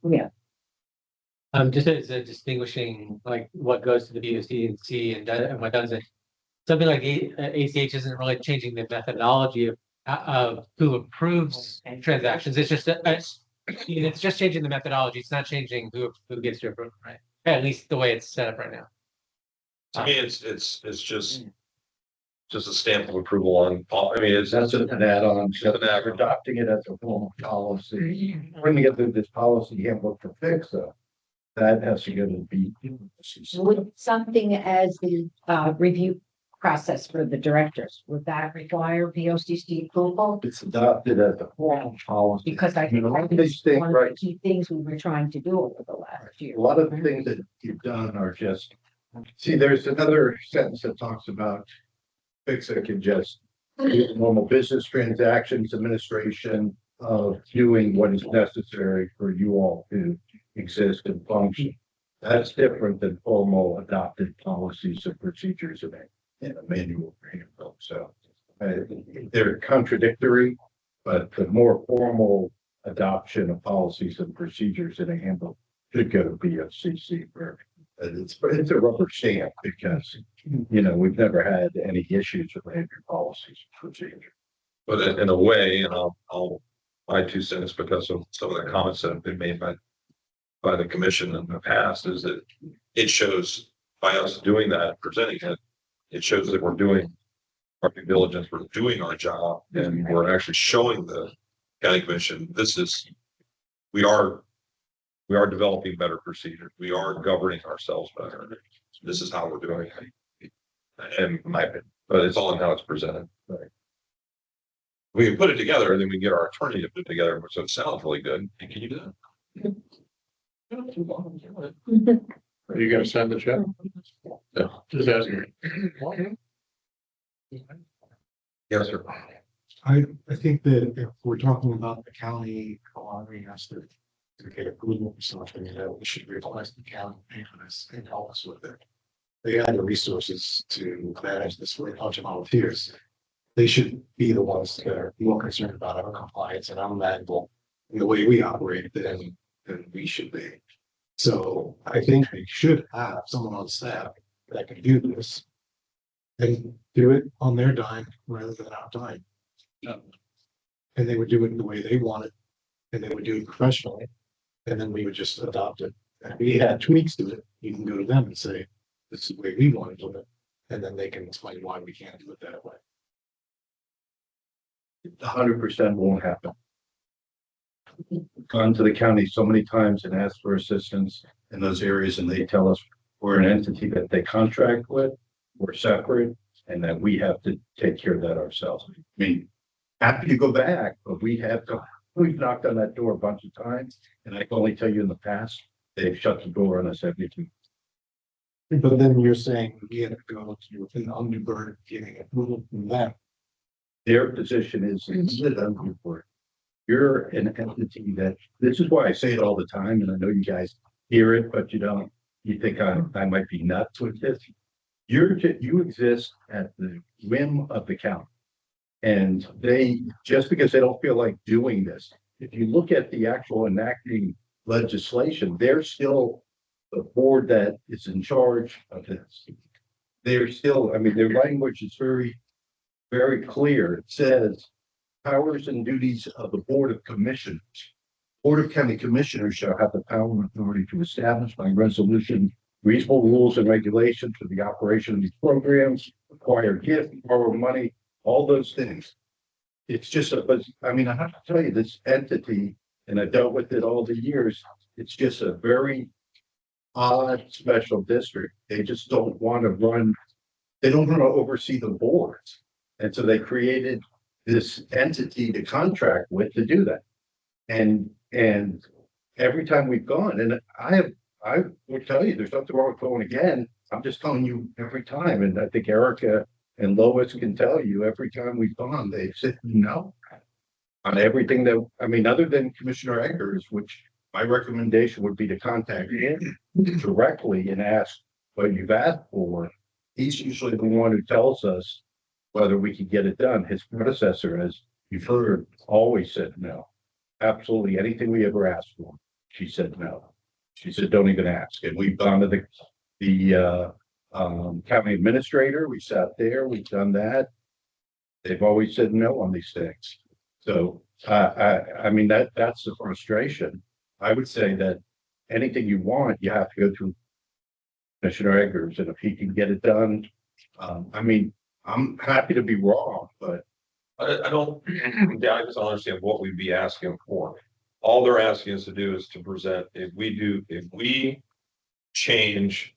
Yeah. Just as a distinguishing, like what goes to the BOC and what doesn't. Something like ACH isn't really changing the methodology of who approves transactions. It's just changing the methodology. It's not changing who gets to approve, right? At least the way it's set up right now. To me, it's just a stamp of approval on, I mean, That's an add-on, we're adopting it as a formal policy. We're gonna get through this policy handbook for PHCSA. That has to go to the Would something as the review process for the directors, would that require VOCC approval? It's adopted as a formal policy. Because I think that is one of the key things we were trying to do over the last year. A lot of the things that you've done are just, see, there's another sentence that talks about PHCSA can just do normal business transactions, administration of doing what is necessary for you all to exist and function. That's different than formal adopted policies and procedures in a manual handbook. So they're contradictory, but the more formal adoption of policies and procedures in a handbook should go to BFCC for it's a rubber stamp because we've never had any issues with any policies and procedures. but in a way, and I'll my 2 cents because of some of the comments that have been made by the commission in the past, is that it shows by us doing that, presenting it, it shows that we're doing our due diligence, we're doing our job, and we're actually showing the county commission, we are developing better procedures. We are governing ourselves better. This is how we're doing it. And my opinion, but it's all in how it's presented. Right. We can put it together and then we get our attorney to put it together, so it sounds really good. And can you do that? Are you gonna send the check? No. Just asking. Yes, sir. I think that if we're talking about the county allowing us to get approval for something, we should request the county pay for this and help us with it. They have the resources to manage this for a bunch of volunteers. They should be the ones that are more concerned about our compliance and our manual in the way we operate than we should be. So I think they should have someone on staff that can do this and do it on their dime rather than our dime. And they would do it the way they want it, and they would do it professionally, and then we would just adopt it. And if we had tweaks to it, you can go to them and say, this is the way we want to do it, and then they can explain why we can't do it that way. 100% won't happen. Gone to the county so many times and asked for assistance in those areas, and they tell us we're an entity that they contract with, we're separate, and that we have to take care of that ourselves. I mean, happy to go back, but we've knocked on that door a bunch of times, and I can only tell you in the past, they've shut the door on us every time. But then you're saying we have to go to an undue burden getting approval from them. Their position is you're an entity that, this is why I say it all the time, and I know you guys hear it, but you think I might be nuts with this. You exist at the whim of the county. And just because they don't feel like doing this, if you look at the actual enacting legislation, they're still the board that is in charge of this. They're still, I mean, their language is very, very clear. It says powers and duties of the Board of Commissioners. Board of County Commissioners shall have the power and authority to establish by resolution reasonable rules and regulations for the operation of these programs, acquire gift, borrow money, all those things. It's just but I mean, I have to tell you, this entity, and I've dealt with it all the years, it's just a very odd special district. They just don't want to run, they don't want to oversee the boards. And so they created this entity to contract with to do that. And every time we've gone, and I would tell you, there's nothing wrong with going again. I'm just telling you every time. And I think Erica and Lois can tell you every time we've gone, they said no on everything that, I mean, other than Commissioner Eggers, which my recommendation would be to contact him directly and ask what you've asked for. He's usually the one who tells us whether we can get it done. His predecessor, as you've heard, always said no. Absolutely anything we ever asked for, she said no. She said, don't even ask. And we've gone to the county administrator. We sat there, we've done that. They've always said no on these things. So I mean, that's the frustration. I would say that anything you want, you have to go through Commissioner Eggers, and if he can get it done, I mean, I'm happy to be wrong, but I don't, yeah, I just don't understand what we'd be asking for. All they're asking us to do is to present, if we change,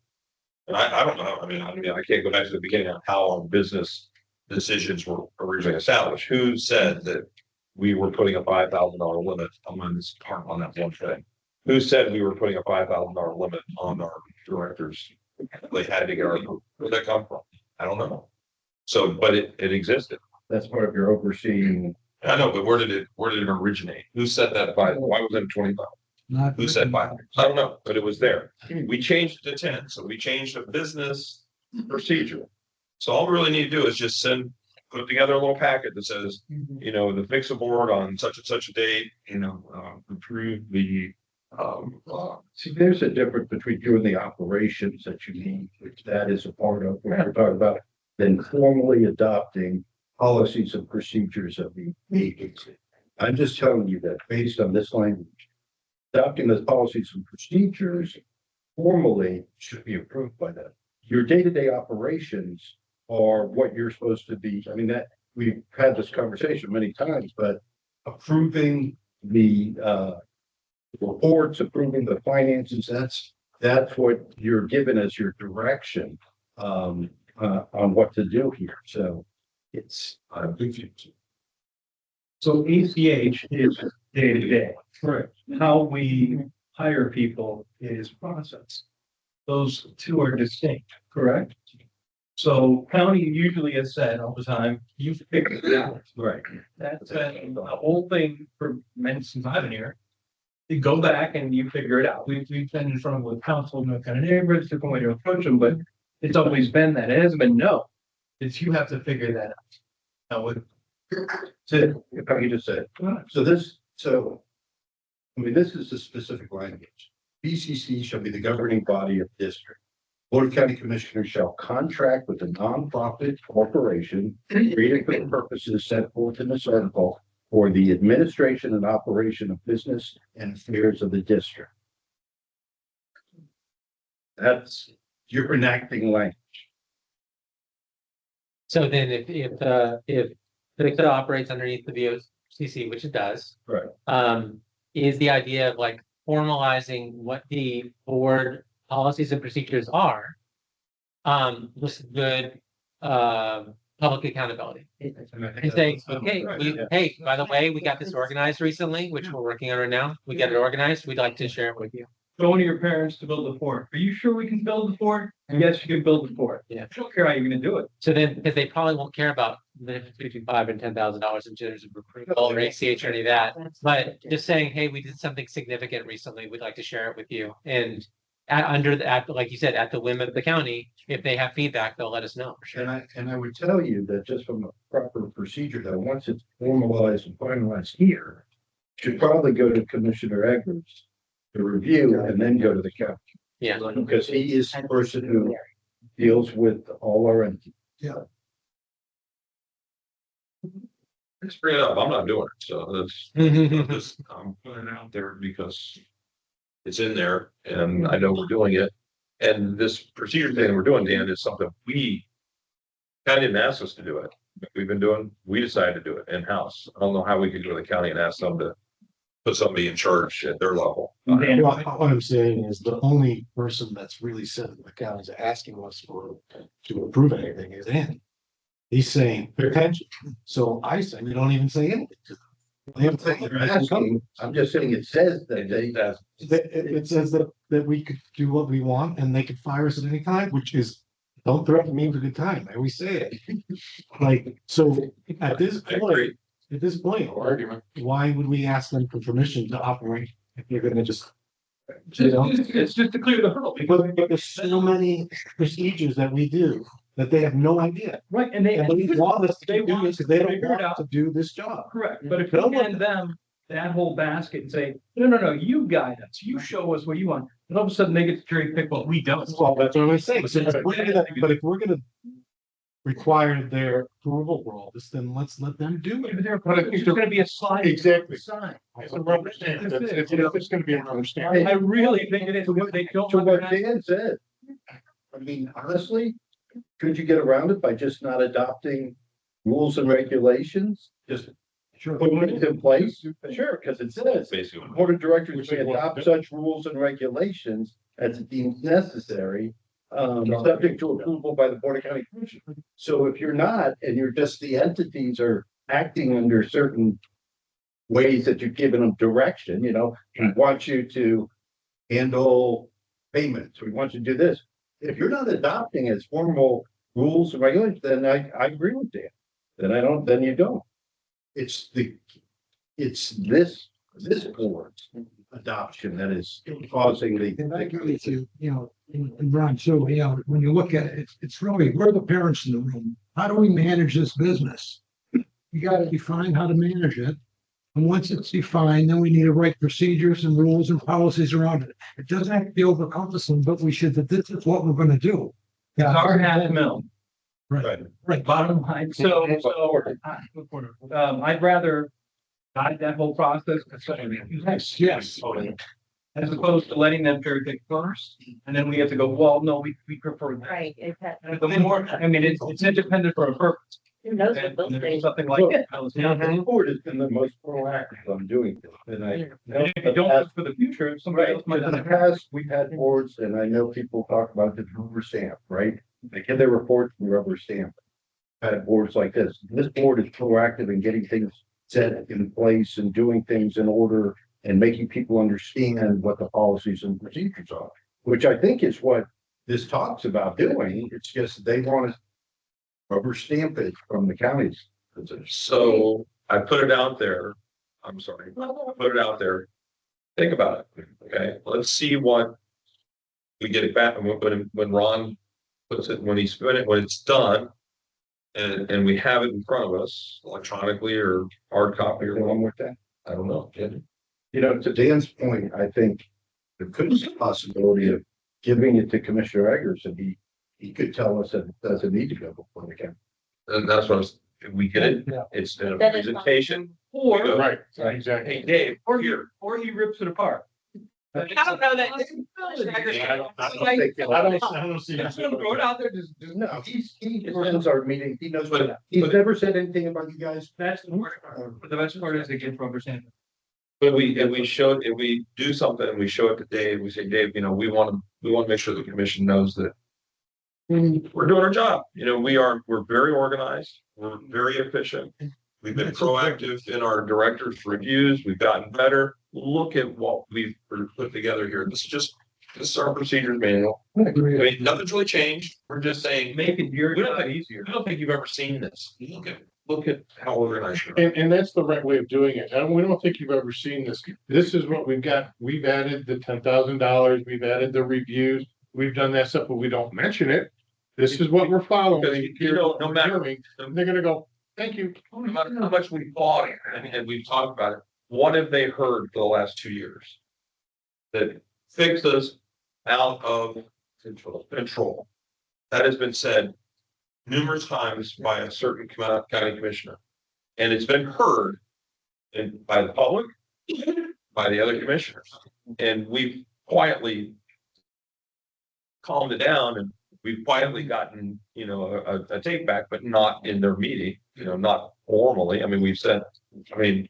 and I don't know, I mean, I can't go back to the beginning of how our business decisions were originally established. Who said that we were putting a $5,000 limit on this part on that one thing? Who said we were putting a $5,000 limit on our directors? They had to get our, where'd that come from? I don't know. So, but it existed. that's part of your overseeing. I know, but where did it originate? Who said that by, why was it 25? Not Who said written. 5? I don't know, but it was there. We changed it to 10, so we changed the business procedure. So all we really need to do is just put together a little packet that says, you know, the fix a board on such and such a date, you know, approve the, See, there's a difference between doing the operations that you need, which that is a part of what we're talking about, than formally adopting policies and procedures of the agency. I'm just telling you that based on this language, adopting those policies and procedures formally should be approved by them. Your day-to-day operations are what you're supposed to be. I mean, that we've had this conversation many times, but approving the reports, approving the finances, that's what you're given as your direction on what to do here. So it's confusing. So ACH is day to day. Correct. How we hire people is process. Those two are distinct, correct? So county usually has said all the time, you figure it out. Right. That's been the whole thing for many since I've been here. You go back and you figure it out. We've been in front of with council, no kind of neighborhoods, different way to approach them, but it's always been that. It hasn't been no. It's you have to figure that out. Now with So if I could just say, I mean, this is the specific language. PCC shall be the governing body of district. Board of County Commissioners shall contract with a nonprofit corporation created for the purposes set forth in this article for the administration and operation of business and affairs of the district. That's your enacting language. So then if PHCSA operates underneath the VOCC, which it does. Right. Is the idea of like formalizing what the board policies and procedures are, with good, public accountability. And saying, okay, hey, by the way, we got this organized recently, which we're working on right now. We got it organized. We'd like to share it with you. going to your parents to build the fort. Are you sure we can build the fort? Yes, you can build the fort. Yeah. I don't care how you're gonna do it. So then, because they probably won't care about the difference between $5,000 and $10,000 in terms of approval or ACH or any of that. But just saying, hey, we did something significant recently. We'd like to share it with you. And like you said, at the whim of the county, if they have feedback, they'll let us know for sure. And I would tell you that just from a proper procedure, that once it's formalized and finalized here, should probably go to Commissioner Eggers to review and then go to the county. Yeah. Because he is the person who deals with all our entities. Just bring it up. I'm not doing it, so I'm putting it out there because it's in there and I know we're doing it. And this procedure thing we're doing, Dan, is something we kind of didn't ask us to do it. We decided to do it in-house. I don't know how we could go to the county and ask them to put somebody in charge at their level. Well, what I'm saying is the only person that's really said the county's asking us to approve anything is Andy. He's saying potential. So I say we don't even say anything to them. I'm just saying it says that It says that we could do what we want and they could fire us at any time, which is, don't threaten me with a good time. I always say it. Like, so at this point, why would we ask them for permission to operate if you're gonna just? It's just to clear the hurdle. But there's so many procedures that we do that they have no idea. Right, and they want us to do this because they don't figure it want out to do this job. Correct, but if you hand them that whole basket and say, no, you guide us, you show us what you want, and all of a sudden they get to cherry pick what we don't. Well, that's what I'm saying. So but if we're gonna require their approval for all this, then let's let them do it. But I think there's gonna be a slide. Exactly. Sign. It's a rubber stamp. It's gonna be a rubber stamp. I really think it is, because they don't. to what Dan said. I mean, honestly, could you get around it by just not adopting rules and regulations? Just putting it in place? Sure, because it says, Basically. the board of directors may adopt such rules and regulations as deemed necessary, subject to approval by the Board of County Commissioners. So if you're not, and you're just, the entities are acting under certain ways that you've given them direction, we want you to handle payments, we want you to do this. If you're not adopting as formal rules and regulations, then I agree with Dan. Then you don't. It's this board's adoption that is causing the. And I agree with you, and Ron, so, when you look at it, it's really, we're the parents in the room. How do we manage this business? You gotta define how to manage it. And once it's defined, then we need to write procedures and rules and policies around it. It doesn't have to be over encompassing, but we should, that this is what we're gonna do. It's our half mil. Right. Bottom line, I'd rather guide that whole process. Yes. As opposed to letting them cherry pick first, and then we have to go, well, no, we prefer that. Right, exactly. The more, it's independent for a purpose. Who knows what And those there's days. something like that. The board has been the most proactive on doing this, and And if you don't look for the future, somebody else might. in the past, we've had boards, and I know people talk about the rubber stamp, right? They get their reports from rubber stamp. Had boards like this. This board is proactive in getting things set in place and doing things in order and making people understand what the policies and procedures are, which I think is what this talks about doing. It's just they want to rubber stamp it from the counties. So I put it out there. I'm sorry, put it out there. Think about it. Okay, let's see what we get it back when Ron puts it, when it's done. And we have it in front of us electronically or hard copy or Along with that, I don't know. to Dan's point, I think there could be a possibility of giving it to Commissioner Eggers, and he could tell us that it doesn't need to go before the county. And that's what if we get it, it's in a That is presentation. Or, We go, Right, exactly. Hey, Dave, or here. he rips it apart. I don't know that. I don't see. Just throw it out there, just. No, he runs our meeting, he knows, But- he's never said anything about you guys. That's the worst part. But the best part is they get rubber stamp. But if we do something and we show it to Dave, we say, Dave, we want to make sure the commission knows that we're doing our job. We're very organized. We're very efficient. We've been proactive in our directors' reviews. We've gotten better. Look at what we've put together here. This is our procedures manual. I mean, nothing's really changed. We're just saying, Making your We don't job think- easier. I don't think you've ever seen this. Look at how organized you are. And that's the right way of doing it. And we don't think you've ever seen this. This is what we've got. We've added the $10,000. We've added the reviews. We've done that stuff, but we don't mention it. This is what we're following. Because, no matter- They're gonna go, thank you. No matter how much we fought it and we've talked about it, what have they heard for the last 2 years? That fixes out of control. That has been said numerous times by a certain county commissioner. And it's been heard by the public, by the other commissioners. And we've quietly calmed it down, and we've quietly gotten, a take back, but not in their meeting, not formally. I mean,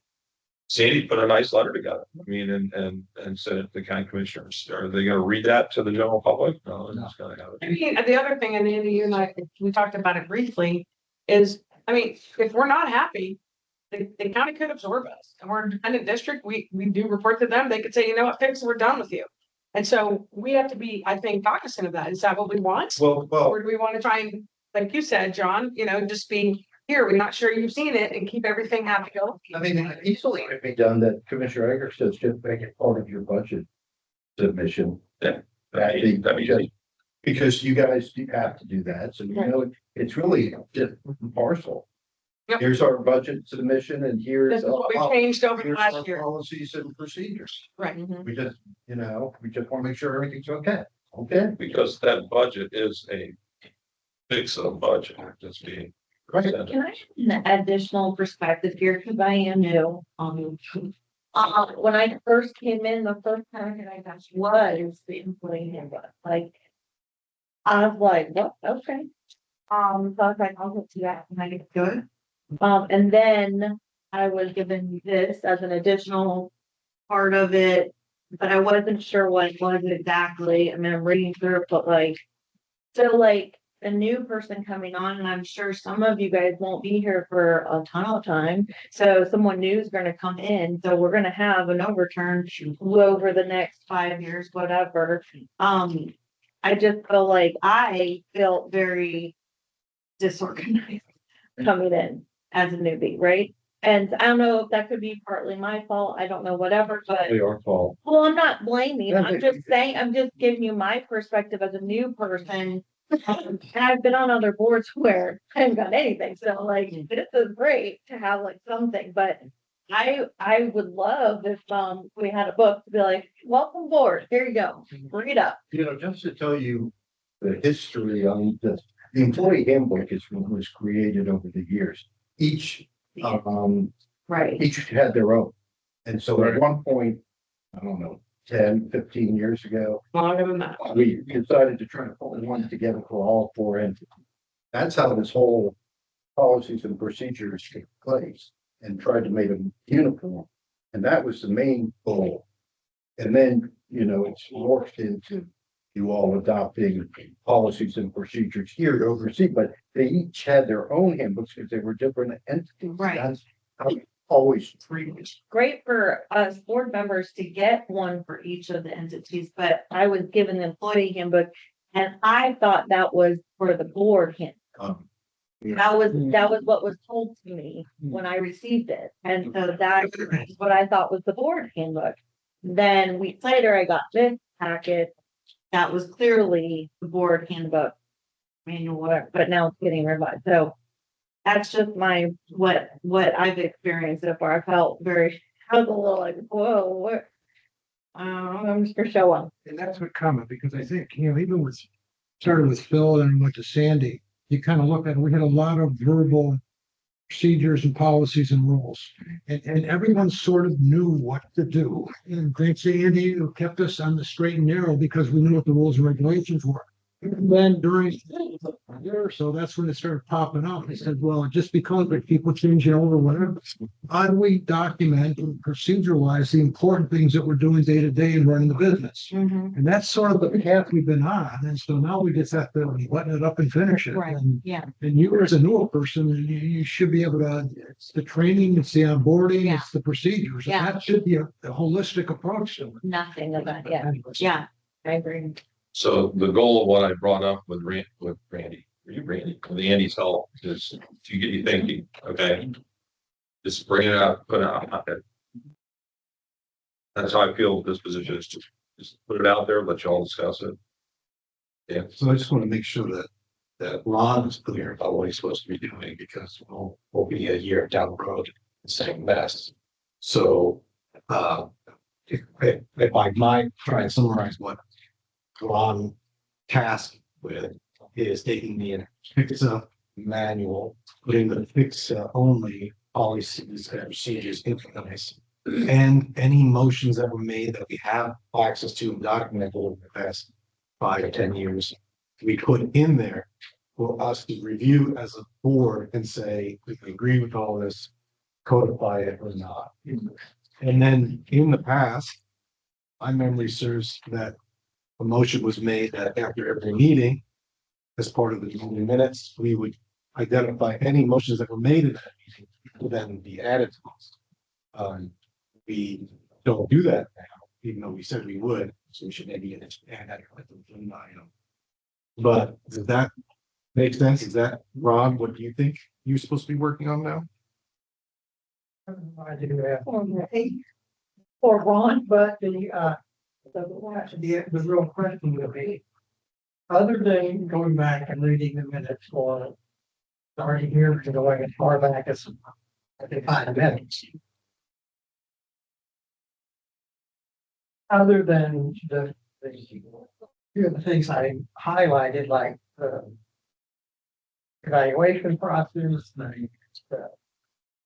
Sandy put a nice letter together. And sent it to the county commissioners. Are they going to read that to the general public? No, they're just going to have it. The other thing, and Andy, you and I, we talked about it briefly, is, if we're not happy, the county could absorb us. And we're a independent district. We do report to them. They could say, you know what, fix it, we're done with you. And so we have to be, I think, cognizant of that. Is that what we want? Well, Or do we want to try and, like you said, John, just be here, we're not sure you've seen it, and keep everything happy go? I mean, it easily could be done that Commissioner Egger says, just make it part of your budget submission. that'd be easy. Because you guys do have to do that. So, it's really just parcel. Yep. Here's our budget submission and here's. This is what we've changed over the here's last our year. Policies and procedures. Right. We just, we just want to make sure everything's okay. Okay. Because that budget is a fix of budget, just being. Right. Can I add an additional perspective here, because I am new, when I first came in, the first packet I got was the employee handbook, like. I was like, what, okay. So I was like, I'll get to that when I get to it. And then I was given this as an additional part of it, but I wasn't sure what it was exactly. I'm reading through it, but a new person coming on, and I'm sure some of you guys won't be here for a ton of time. So someone new is going to come in. So we're going to have an overturn over the next 5 years, whatever. I just feel like I felt very disorganized coming in as a newbie, right? And I don't know if that could be partly my fault. I don't know, whatever, but. Your fault. Well, I'm not blaming. I'm just saying, I'm just giving you my perspective as a new person. And I've been on other boards where I haven't got anything. So this is great to have something, but I would love if we had a book to be like, welcome board, here you go, read up. Just to tell you the history on this, the employee handbook was created over the years. Each Right. each had their own. And so at one point, I don't know, 10, 15 years ago, Longer than that. we decided to try to put one together for all 4 entities. That's how this whole policies and procedures took place, and tried to make them uniform. And that was the main goal. And then, it's morphed into you all adopting policies and procedures here to oversee, but they each had their own handbooks because they were different entities. Right. That's how we always treated. Great for us board members to get one for each of the entities, but I was given the employee handbook and I thought that was for the board handbook. That was what was told to me when I received it. And so that's what I thought was the board handbook. Then weeks later, I got this packet that was clearly the board handbook manual, whatever, but now it's getting revised. So that's just what I've experienced so far. I was a little like, whoa, what? I'm just for show up. And that's what comment, because I think, even started with Phil and went to Sandy, you kind of look at, we had a lot of verbal procedures and policies and rules, and everyone sort of knew what to do. And thanks to Andy, who kept us on the straight and narrow because we knew what the rules and regulations were. And then during a year or so, that's when it started popping up. I said, well, just because people changing over, whatever, how do we document procedure wise the important things that we're doing day to day and running the business? Mhm. And that's sort of the path we've been on. And so now we just have to button it up and finish it. Right. And Yeah. you as a newer person, you should be able to, it's the training, it's the onboarding, Yeah. it's the procedures. And Yeah. that should be a holistic approach to it. Nothing of that. Yeah. Yeah. I agree. So the goal of what I brought up with Randy, with Andy's help is to get you thinking, okay? Just bring it out, put it out there. That's how I feel this position is, just put it out there, let y'all discuss it. Yeah. So I just want to make sure that Ron is clear about what he's supposed to be doing, because we'll be a year down the road, same mess. So if I might try and summarize what Ron tasked with is taking the PHCSA manual, putting the PHCSA only policies and procedures into place. And any motions that were made that we have access to documented over the past 5 or 10 years, we put in there for us to review as a board and say, if we agree with all this, codify it or not. And then in the past, my memory serves that a motion was made that after every meeting, as part of the meeting minutes, we would identify any motions that were made in that meeting to then be added to this. We don't do that now, even though we said we would, so we should maybe add that. But does that make sense? Is that, Ron, what do you think you're supposed to be working on now? I do have for Ron, but the real question would be, other than going back and reading the minutes for starting here to going as far back as the 5 minutes. Other than the few of the things I highlighted, like the evaluation process,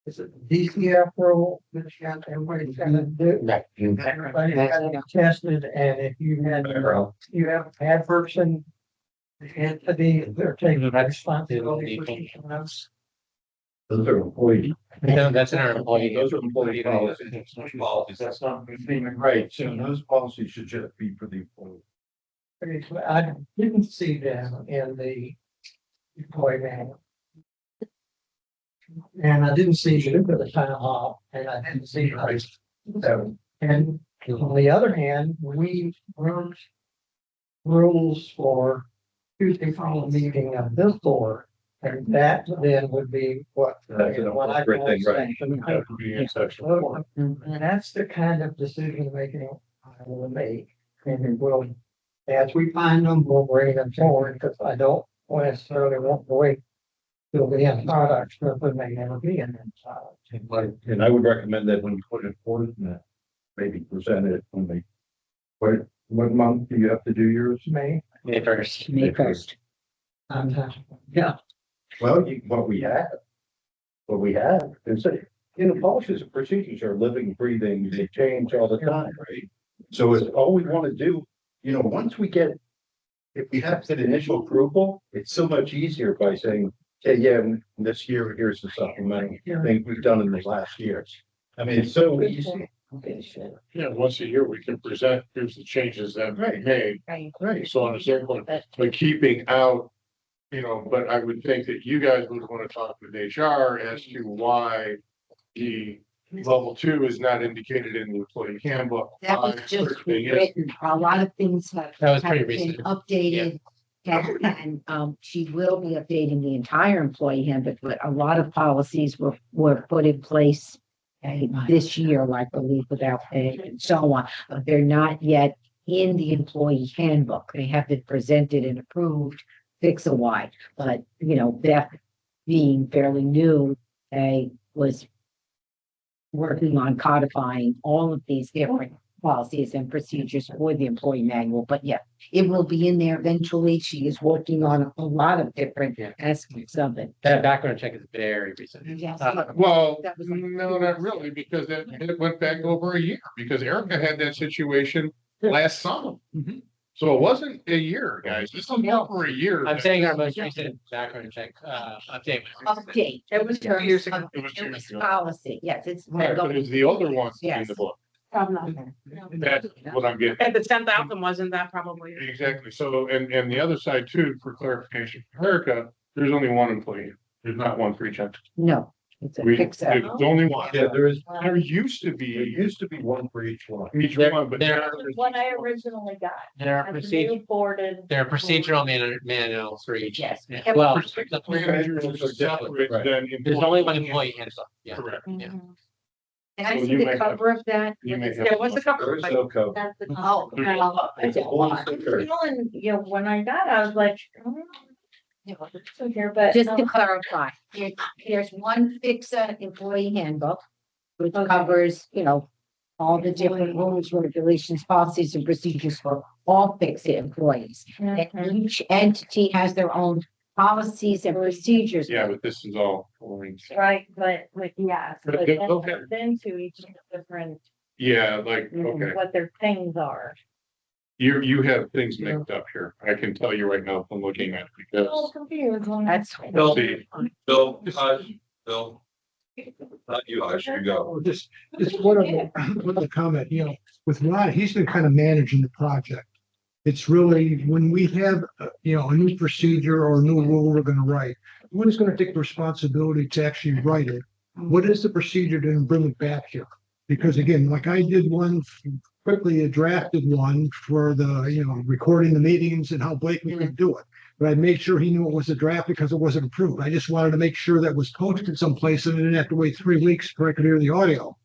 is it the DCF rule, which everybody's gonna do? Everybody's gotta get tested, and if you have a bad person, entity, they're taking responsibility for each of us. Those are employee. No, that's in our employee. Those are employee policies. That's not right. So those policies should just be for the employee. Okay, so I didn't see them in the employee manual. And I didn't see you for the time off, and I didn't see those. So, and on the other hand, we wrote rules for Tuesday following meeting of this board, and that then would be what. That's an what I appropriate call thing, right? section That would be in section 4. And that's the kind of decision making I will make, and it will, as we find them, we'll bring them forward, because I don't necessarily want to wait till the end product, because it may never be an end product. And I would recommend that when you put it forward, maybe present it when they. What month do you have to do yours? May, May 1st. May 1st. yeah, Well, what we have is that, policies and procedures are living, breathing, they change all the time, right? So it's all we want to do, once we get, if we have that initial approval, it's so much easier by saying, okay, yeah, this year, here's the supplemental thing we've done in the last years. I mean, it's so easy. Yeah, once a year we can present, here's the changes that we made, Right. so on a certain point, but keeping out. But I would think that you guys would want to talk with HR as to why the level 2 is not indicated in the employee handbook. That was why just certain thing is. written, a lot of things have That was pretty have been recent. updated. And she will be updating the entire employee handbook, but a lot of policies were put in place this year, like believe without pay and so on, but they're not yet in the employee handbook. They have been presented and approved PHCSA-wide, but Beth being fairly new, was working on codifying all of these different policies and procedures for the employee manual, but yeah, it will be in there eventually. She is working on a lot of different aspects of it. That background check is very recent. Yes. Well, That was like- no, not really, because it went back over a year, because Erica had that situation last summer. Mhm. So it wasn't a year, guys, this is over a year. I'm saying our most recent background check, update. Update. It was 2 years ago. It was It 2 was years ago. policy, yes, it's. Right, but it's the older ones in Yes. the book, I'm not. that's what I'm getting. And the 10,000 wasn't that probably. Exactly, so, and the other side too, for clarification, for Erica, there's only one employee, there's not one for each entity. No, it's a There's PHCSA. only one, Yeah, there used to used to be one for each one. each There- one, but. there- now there's What I each one. originally got. There are as a new boarded. there are procedural manuals for each. Yes. Yeah. Well, the- Managers are separate Right. than. there's only one employee handbook. Yeah. Correct. Yeah. And I So see you the may have- cover of that. You may have. Yeah, what's the cover? There is no code. That's the. Oh, It's a whole sticker. Feeling, when I got, it, I was like, so here, but. Just to clarify, there's one PHCSA employee handbook, which Okay. covers, all the different rules, regulations, policies and procedures for all fixed employees. And each entity has their own policies and procedures. Yeah, but this is all. Right, but yes, But but they'll- then they'll it's have- into each different, Yeah, like, okay, what their things are. you have things mixed up here. I can tell you right now from looking at it because. That's. Bill, See, Bill, Hush, Bill. Not you, Hush, you go. Or just one other comment, with Rod, he's been kind of managing the project. It's really, when we have, a new procedure or a new rule we're gonna write, who's gonna take the responsibility to actually write it? What is the procedure to bring it back here? Because again, like I did one quickly, a drafted one for the, recording the meetings and how Blake we could do it. But I made sure he knew it was a draft because it wasn't approved. I just wanted to make sure that was posted someplace and I didn't have to wait 3 weeks before I could hear the audio.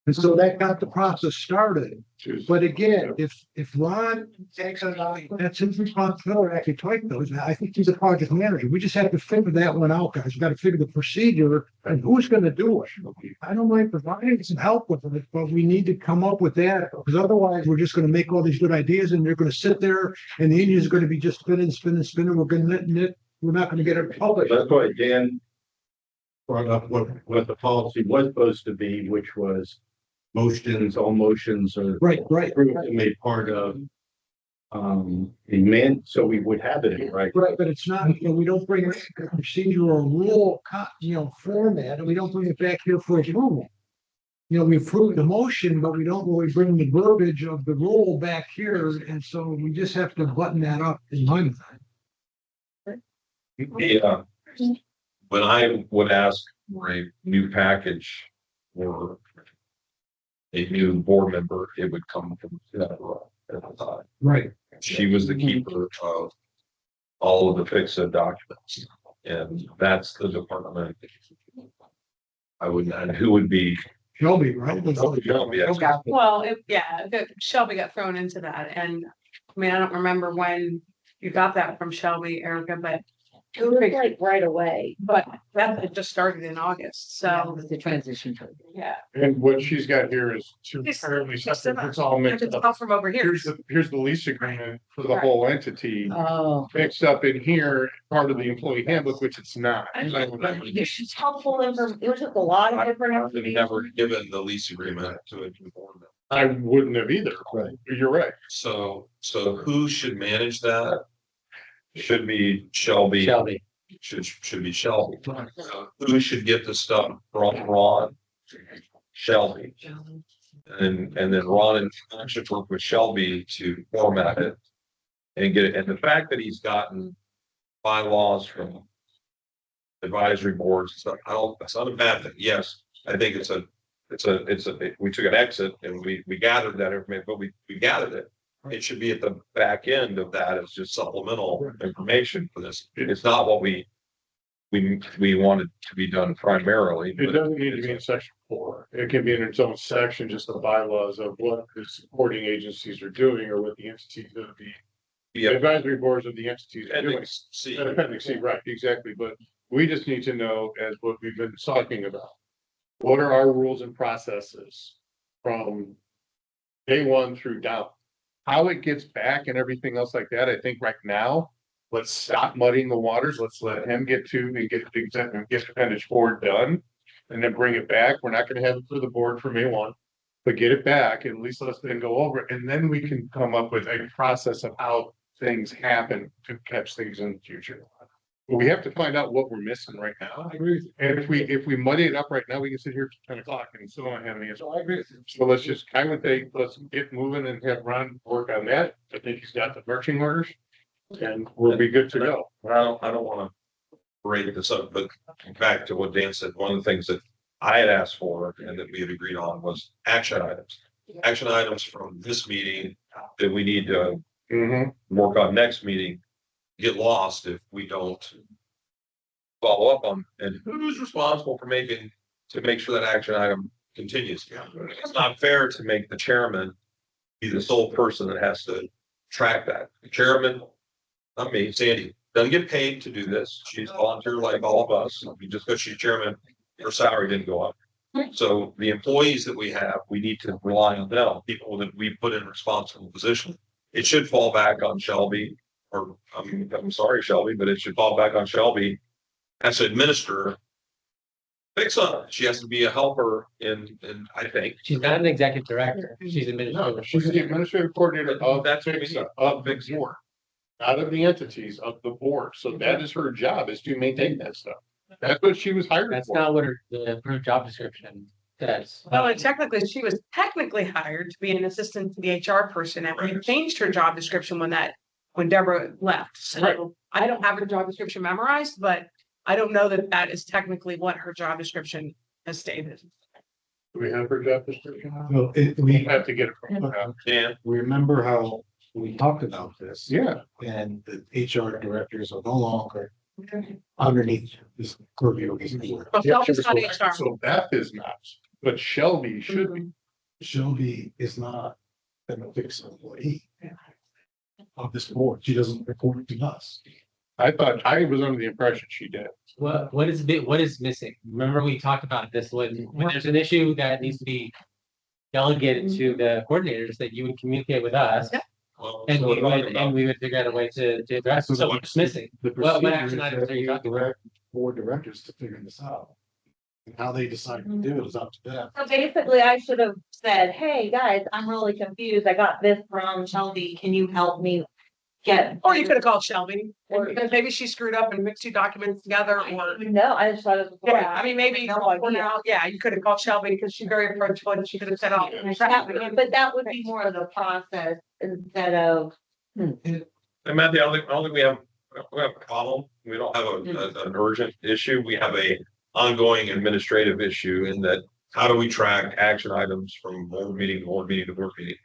And so that got the process started. But again, if Ron takes it out, that's his responsibility to actually type those. I think he's a project manager. We just have to figure that one out, guys. We got to figure the procedure and who's going to do it. I don't mind providing some help with it, but we need to come up with that because otherwise we're just going to make all these good ideas and they're going to sit there and the engine's going to be just spinning. We're going to we're not going to get it published. That's why Dan brought up what the policy was supposed to be, which was all motions are Right. approved and made part of so we would have it, right? Right, but it's not, we don't bring a procedure or rule, format, and we don't bring it back here for approval. We approve the motion, but we don't really bring the verbiage of the rule back here, and so we just have to button that up in my mind. Yeah. When I would ask for a new package or a new board member, it would come from Deborah at the time. Right. She was the keeper of all of the FICSA documents, and that's the department. I wouldn't, and who would be? Shelby, right? Shelby, Well, Shelby got thrown into that, and I mean, I don't remember when you got that from Shelby, Erica, but It was like right away. that had just started in August, That so, was the transition. yeah. and what she's got here is two It's- entirely it's separate, it's all mixed It's up. all from over here. Here's the lease agreement for the Right. whole entity. Oh. Mixed up in here, part of the employee handbook, which it's not. This is helpful information. It was just a lot of different I've information. never given the lease agreement to a new board member. I wouldn't have either. Right. You're right. So who should manage that? Should be Shelby. Shelby. Should be Shelby. Who should get the stuff from Ron? Shelby. And then Ron and I should work with Shelby to format it. And get it, and the fact that he's gotten bylaws from advisory boards and stuff, that's not a bad thing. Yes, I think we took an exit and we gathered that information, but we gathered it. It should be at the back end of that as just supplemental information for this. It's not what we wanted to be done primarily. It doesn't need to be in section 4. It can be in its own section, just the bylaws of what the supporting agencies are doing or what the entities of the advisory boards of the entities are doing. Appendix C. Appendix C, right, exactly. But we just need to know, as what we've been talking about, what are our rules and processes from day one through down? How it gets back and everything else like that, I think right now, let's stop muddying the waters. Let's let him get appendage 4 done. And then bring it back. We're not gonna have it for the board for May 1. But get it back, and at least let's then go over it, and then we can come up with a process of how things happen to catch things in the future. But we have to find out what we're missing right now. I agree with you. And if we muddy it up right now, we can sit here till 10 o'clock and still not have any answer. I agree with you. So let's let's get moving and have Ron work on that. I think he's got the marching orders. And we'll be good to go. Well, I don't wanna break this up, but back to what Dan said, one of the things that I had asked for and that we had agreed on was action items. Action items from this meeting that we need to work on next meeting, get lost if we don't follow up on, and who's responsible for make sure that action item continues. It's not fair to make the chairman be the sole person that has to track that. The chairman, not me, Sandy, doesn't get paid to do this. She's volunteer like all of us. Just because she's chairman, her salary didn't go up. So the employees that we have, we need to rely on them, people that we put in responsible position. It should fall back on Shelby, or I'm sorry, Shelby, but it should fall back on Shelby as an administrator. Fix up. She has to be a helper in I think. She's not an executive director. She's No, administrative. she's the administrative coordinator of That's what we FICSA, need. of the board. Not of the entities, of the board. So that is her job, is to maintain that stuff. That's what she was hired That's for. not what the approved job description says. Well, and technically, she was technically hired to be an assistant to the HR person, and we changed her job description when Deborah left. Right. So I don't have her job description memorized, but I don't know that that is technically what her job description has stated. Do we have her job description? Well, We we have to get it from her. Dan, remember how we talked about this. Yeah. And the HR directors are no longer underneath this purview of this board. Well, Yeah, Shelby's not HR. so Beth is not, but Shelby should be. Shelby is not an fixed employee of this board. She doesn't report to us. I thought, I was under the impression she did. What is missing? Remember, we talked about this when there's an issue that needs to be delegated to the coordinators, that you would communicate with us. Yeah. well, And so we we're talking would, about- and we would figure out a way to address, so what's missing? The Well, what procedure action is items that are you we talking about? direct board directors to figure this out. And how they decide to do it is up to them. So basically, I should have said, hey, guys, I'm really confused. I got this from Shelby. Can you help me get? Or you could have called Shelby, or because maybe she screwed up and mixed two documents together, or. No, I just thought it was. Yeah, I mean, maybe, No for idea. now, yeah, you could have called Shelby because she's very approachable and she could have said, oh. But that would be more of the process instead of. And Matthew, I don't think we have a problem. We don't have an urgent issue. We have a ongoing administrative issue in that how do we track action items from board meeting to board meeting to board meeting?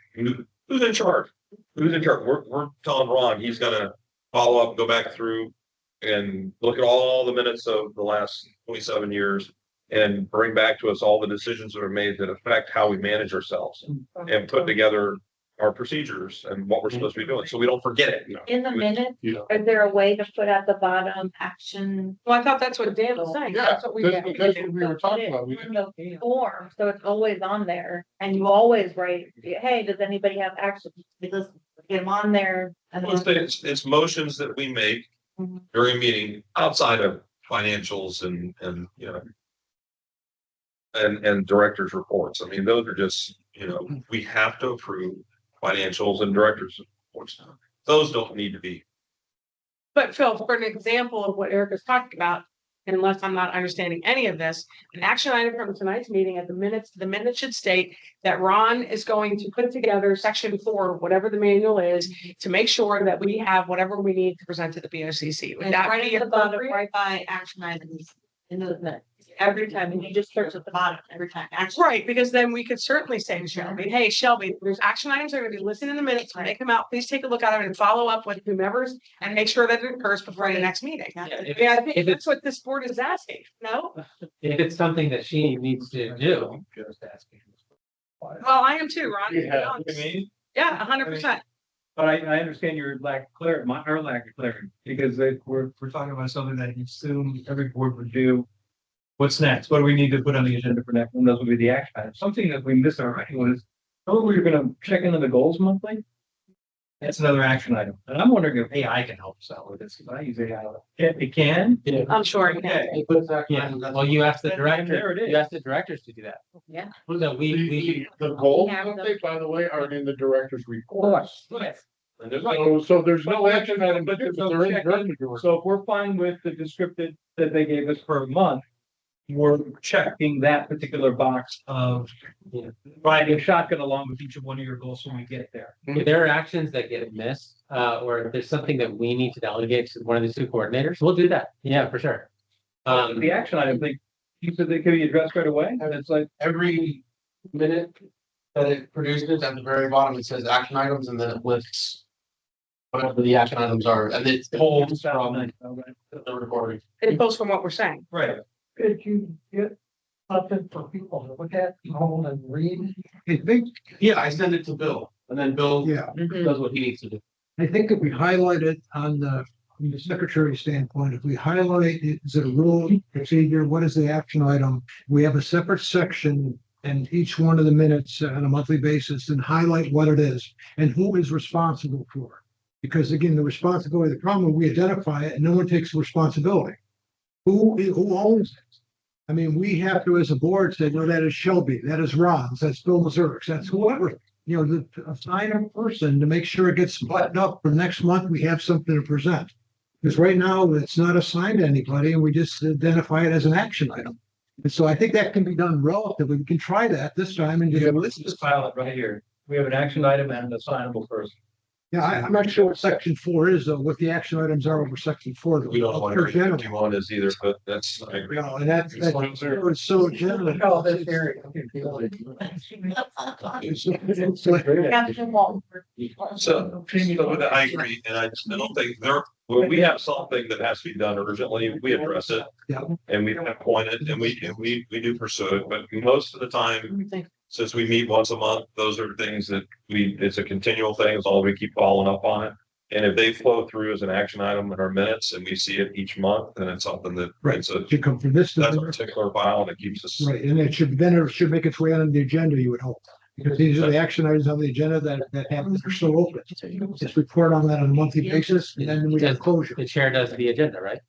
Who's in charge? Who's in charge? We're telling Ron, he's gonna follow up, go back through and look at all the minutes of the last 27 years and bring back to us all the decisions that are made that affect how we manage ourselves and put together our procedures and what we're supposed to be doing, so we don't forget it. In the minutes, You know. is there a way to put at the bottom action? Well, I thought that's what Dan was saying. Yeah, That's what we. that's what we were talking about. We On the form, so it's always on there, and you always write, hey, does anybody have action? Because get them on there. And Well, then- it's motions that we make Mhm. during a meeting outside of financials and, you know. And directors' reports. I mean, those are just, we have to approve financials and directors' reports. Those don't need to be. But Phil, for an example of what Eric is talking about, unless I'm not understanding any of this, an action item from tonight's meeting the minutes should state that Ron is going to put together section 4, whatever the manual is, to make sure that we have whatever we need to present to the PHCSA. Would And that right be at the bottom, appropriate? right by action items in those minutes, every time, and you just search at the bottom every time. Action. Right, because then we could certainly say to Shelby, hey, Shelby, there's action items that are gonna be listed in the minutes, when they come out, please take a look at them and follow up with whomever's and make sure that it occurs before the Right. next meeting. Yeah, Yeah, I think if that's what this board is asking, no? If it's something that she needs to do, Just asking. Well, I am too, Ron. to be Yeah. honest. Yeah, 100%. But I understand your lack of clarity, our lack of clarity, because we're talking about something that you assume every board would do. What's next? What do we need to put on the agenda for next? And those would be the action items. Something that we missed already was, oh, we're gonna check into the goals monthly. That's another action item. And I'm wondering if AI can help us out with this, because I use AI. It can? I'm sure. it can. Okay. yeah, well, you asked the There it director, is. you asked the directors to do that. Yeah. So we. The goals, We have them. by the way, are in the director's report. Yes. So there's no action item, But but there's they're no in the check-in. director's report. So if we're fine with the descriptive that they gave us per month, we're checking that particular box of riding shotgun along with each of one of your goals when we get there. If there are actions that get missed, or if there's something that we need to delegate to one of the two coordinators, we'll do that. Yeah, for sure. The action item, thing, you said they could be addressed right away, and it's like, Every minute that it produces, at the very bottom, it says action items, and then it lists whatever the action items are, and it pulls from the recording. It pulls from what we're saying. right. Could you get something for people to look at, home and read? I think, Yeah, I send it to Bill, and then Bill Yeah, does what he needs to do. I think if we highlight it on the from the secretary's standpoint, if we highlight, is it a rule, procedure, what is the action item? We have a separate section in each one of the minutes on a monthly basis and highlight what it is and who is responsible for it. Because again, the responsibility, the problem, we identify it and no one takes responsibility. Who owns it? I mean, we have to, as a board, say, no, that is Shelby, that is Ron's, that's Bill Mazurk's, that's whoever. You know, assign a person to make sure it gets buttoned up for next month, we have something to present. Because right now, it's not assigned to anybody and we just identify it as an action item. And so I think that can be done relatively. We can try that this time and Let's just file it right here. We have an action item and an assignable person. Yeah, I'm not sure what section 4 is, though, what the action items are over section 4. We don't know what area 51 is either, but that's, I agree. No, and that's so general. Oh, that's very. So I agree, and I don't think when we have something that has to be done urgently, we address it. Yeah. And we point it and we do pursue it, but most of the time, since we meet once a month, those are things that it's a continual thing, as long as we keep following up on it. And if they flow through as an action item in our minutes and we see it each month, then it's something that. Right, so it should come from this. That's a particular file and it keeps us. Right, and it should make its way on the agenda, you would hope. Because these are the action items on the agenda that are still open. Just report on that on a monthly basis, and then we have closure. The chair does the agenda, right?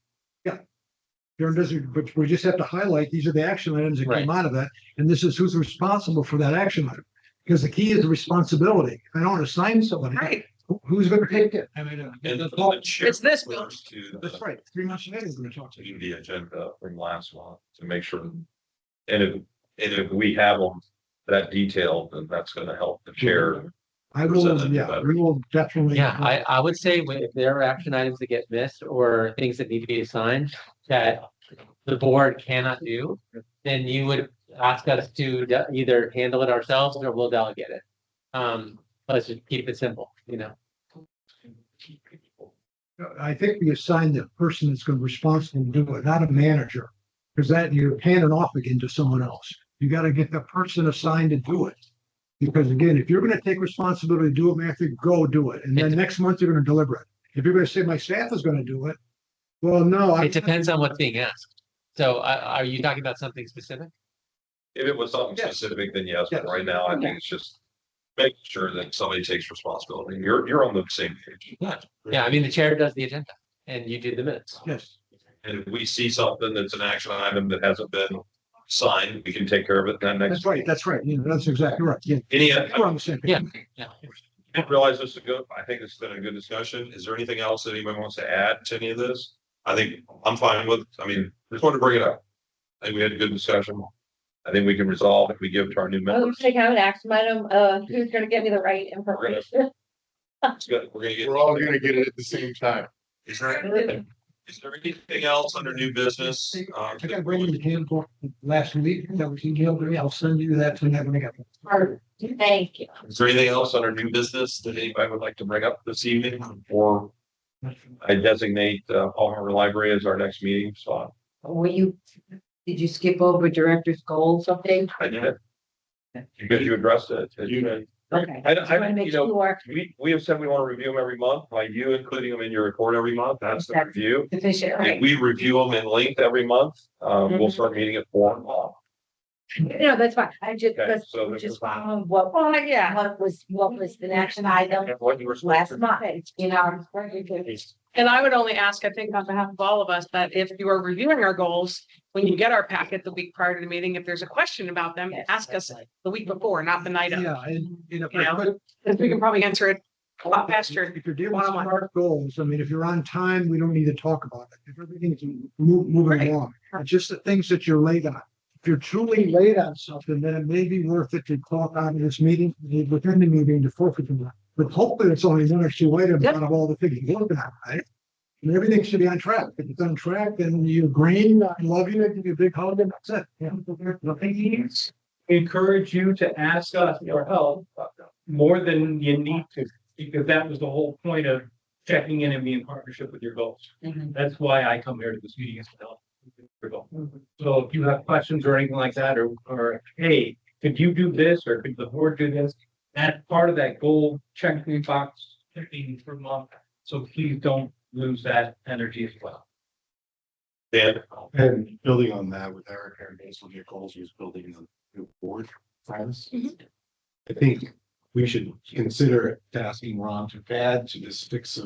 But we just have to highlight, these are the action items that came out of that, and this is who's responsible for that action item. Because the key is the responsibility. If I don't assign somebody, Right. Who's gonna take it? I mean, And the chair It's this bill. refers to that's right, 3 months later, we're gonna talk to you. the agenda from last month to make sure. And if we have them that detailed, then that's gonna help the chair. I will, yeah, we will definitely. Yeah, I would say if there are action items that get missed or things that need to be assigned that the board cannot do, then you would ask us to either handle it ourselves or we'll delegate it. Let's just keep it simple, you know. I think we assign the person that's going to be responsible to do it, not a manager. Because that you're handing off again to someone else. You got to get the person assigned to do it. Because again, if you're going to take responsibility to do it, Matthew, go do it. And then next month you're going to deliver it. If you're going to say my staff is going to do it, well, no. It depends on what's being asked. So are you talking about something specific? If it was something specific, then yes, but right now I think it's just making sure that somebody takes responsibility. You're on the same page. Yeah, I mean, the chair does the agenda and you do the minutes. Yes. And if we see something that's an action item that hasn't been signed, we can take care of it then next. That's right. That's right. You know, that's exactly right. Yeah. Any, We're on the same page. Yeah. I didn't realize this is a good, I think it's been a good discussion. Is there anything else that anybody wants to add to any of this? I think I'm fine with, I mean, just wanted to bring it up. I think we had a good discussion. I think we can resolve if we give it to our new I'm members. take out an action item, who's gonna give me the right information? It's good. We're all gonna get it at the same time. Is there anything else under new business? I got Brandon the handbook last week that was emailed to me. I'll send you that tonight when I get it. Thank you. Is there anything else under new business that anybody would like to bring up this evening? Or I designate Paul Harbor Library as our next meeting spot? Did you skip over director's goals update? I did. Because you addressed it. Okay. I, Just wanna make you know, sure. we have said we want to review them every month, by you including them in your report every month. That's the That's review. Sufficient, If right? we review them in length every month, we'll start meeting at 4 o'clock. No, that's fine. I just, Okay, just so just following what Yeah. what was the action item What you were last month, you know? And I would only ask, I think on behalf of all of us, that if you are reviewing our goals, when you get our packet the week prior to the meeting, if there's a question about them, Yes, ask us that's right. the week before, not the night of. Yeah, and you know, You know, but Because we can probably answer it a lot faster. if you're dealing with smart goals, I mean, if you're on time, we don't need to talk about it. If everything's moving Right. along, it's just the things that you're late on. If you're truly late on something, then it may be worth it to talk on this meeting, within the meeting to focus on that. But hopefully it's only one or two items Yep. out of all the things you're looking at, right? And everything should be on track. If it's on track, then you green, I love you, I give you a big hug, and that's it. Yeah. Encourage you to ask us for help more than you need to, because that was the whole point of checking in and being in partnership with your goals. That's why I come here to this meeting is to help. your goal. So if you have questions or anything like that, or hey, could you do this, or could the board do this? That's part of that goal checking box checking per month. So please don't lose that energy as well. Dan, And building on that with Eric, based on your goals, he was building a new board friends. I think we should consider asking Ron to add to this fix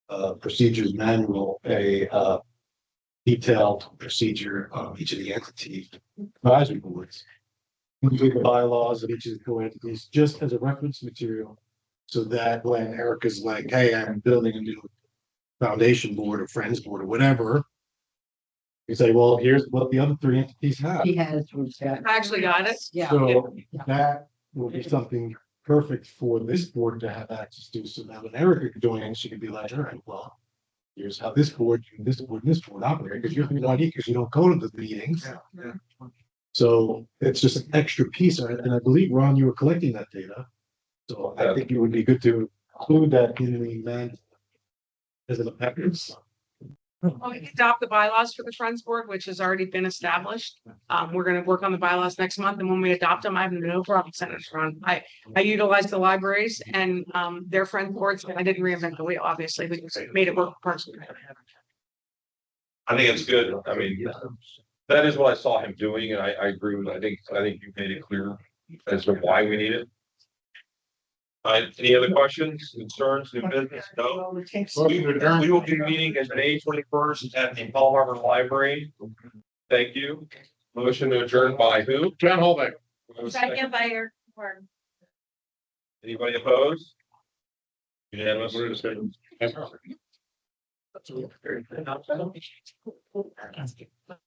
of procedures manual, a detailed procedure of each of the entity advisory boards. Include the bylaws of each of the co-entities, just as a reference material. So that when Eric is like, hey, I'm building a new foundation board or friends board or whatever. You say, well, here's what the other three entities have. He has reached out. I actually got it. Yeah. So that will be something perfect for this board to have access to, so that when Erica joins, she could be like, all right, well. Here's how this board, and this board operate, because you have no idea, because you don't go to the meetings. So it's just an extra piece, and I believe, Ron, you were collecting that data. So I think it would be good to include that in the man. As an appendix. Well, we can adopt the bylaws for the Friends Board, which has already been established. We're gonna work on the bylaws next month, and when we adopt them, I have no problem sending it around. I utilize the libraries and their Friends Boards, and I didn't reinvent the wheel, obviously, we just made it work personally. I think it's good. I mean, that is what I saw him doing, and I agree with, I think you made it clear as to why we need it. Any other questions, concerns, new business? No. We will be meeting at May 21st at the Paul Harbor Library. Thank you. Motion to adjourn by who? John Holbeck. Second by Eric. Anybody opposed? Unanimous.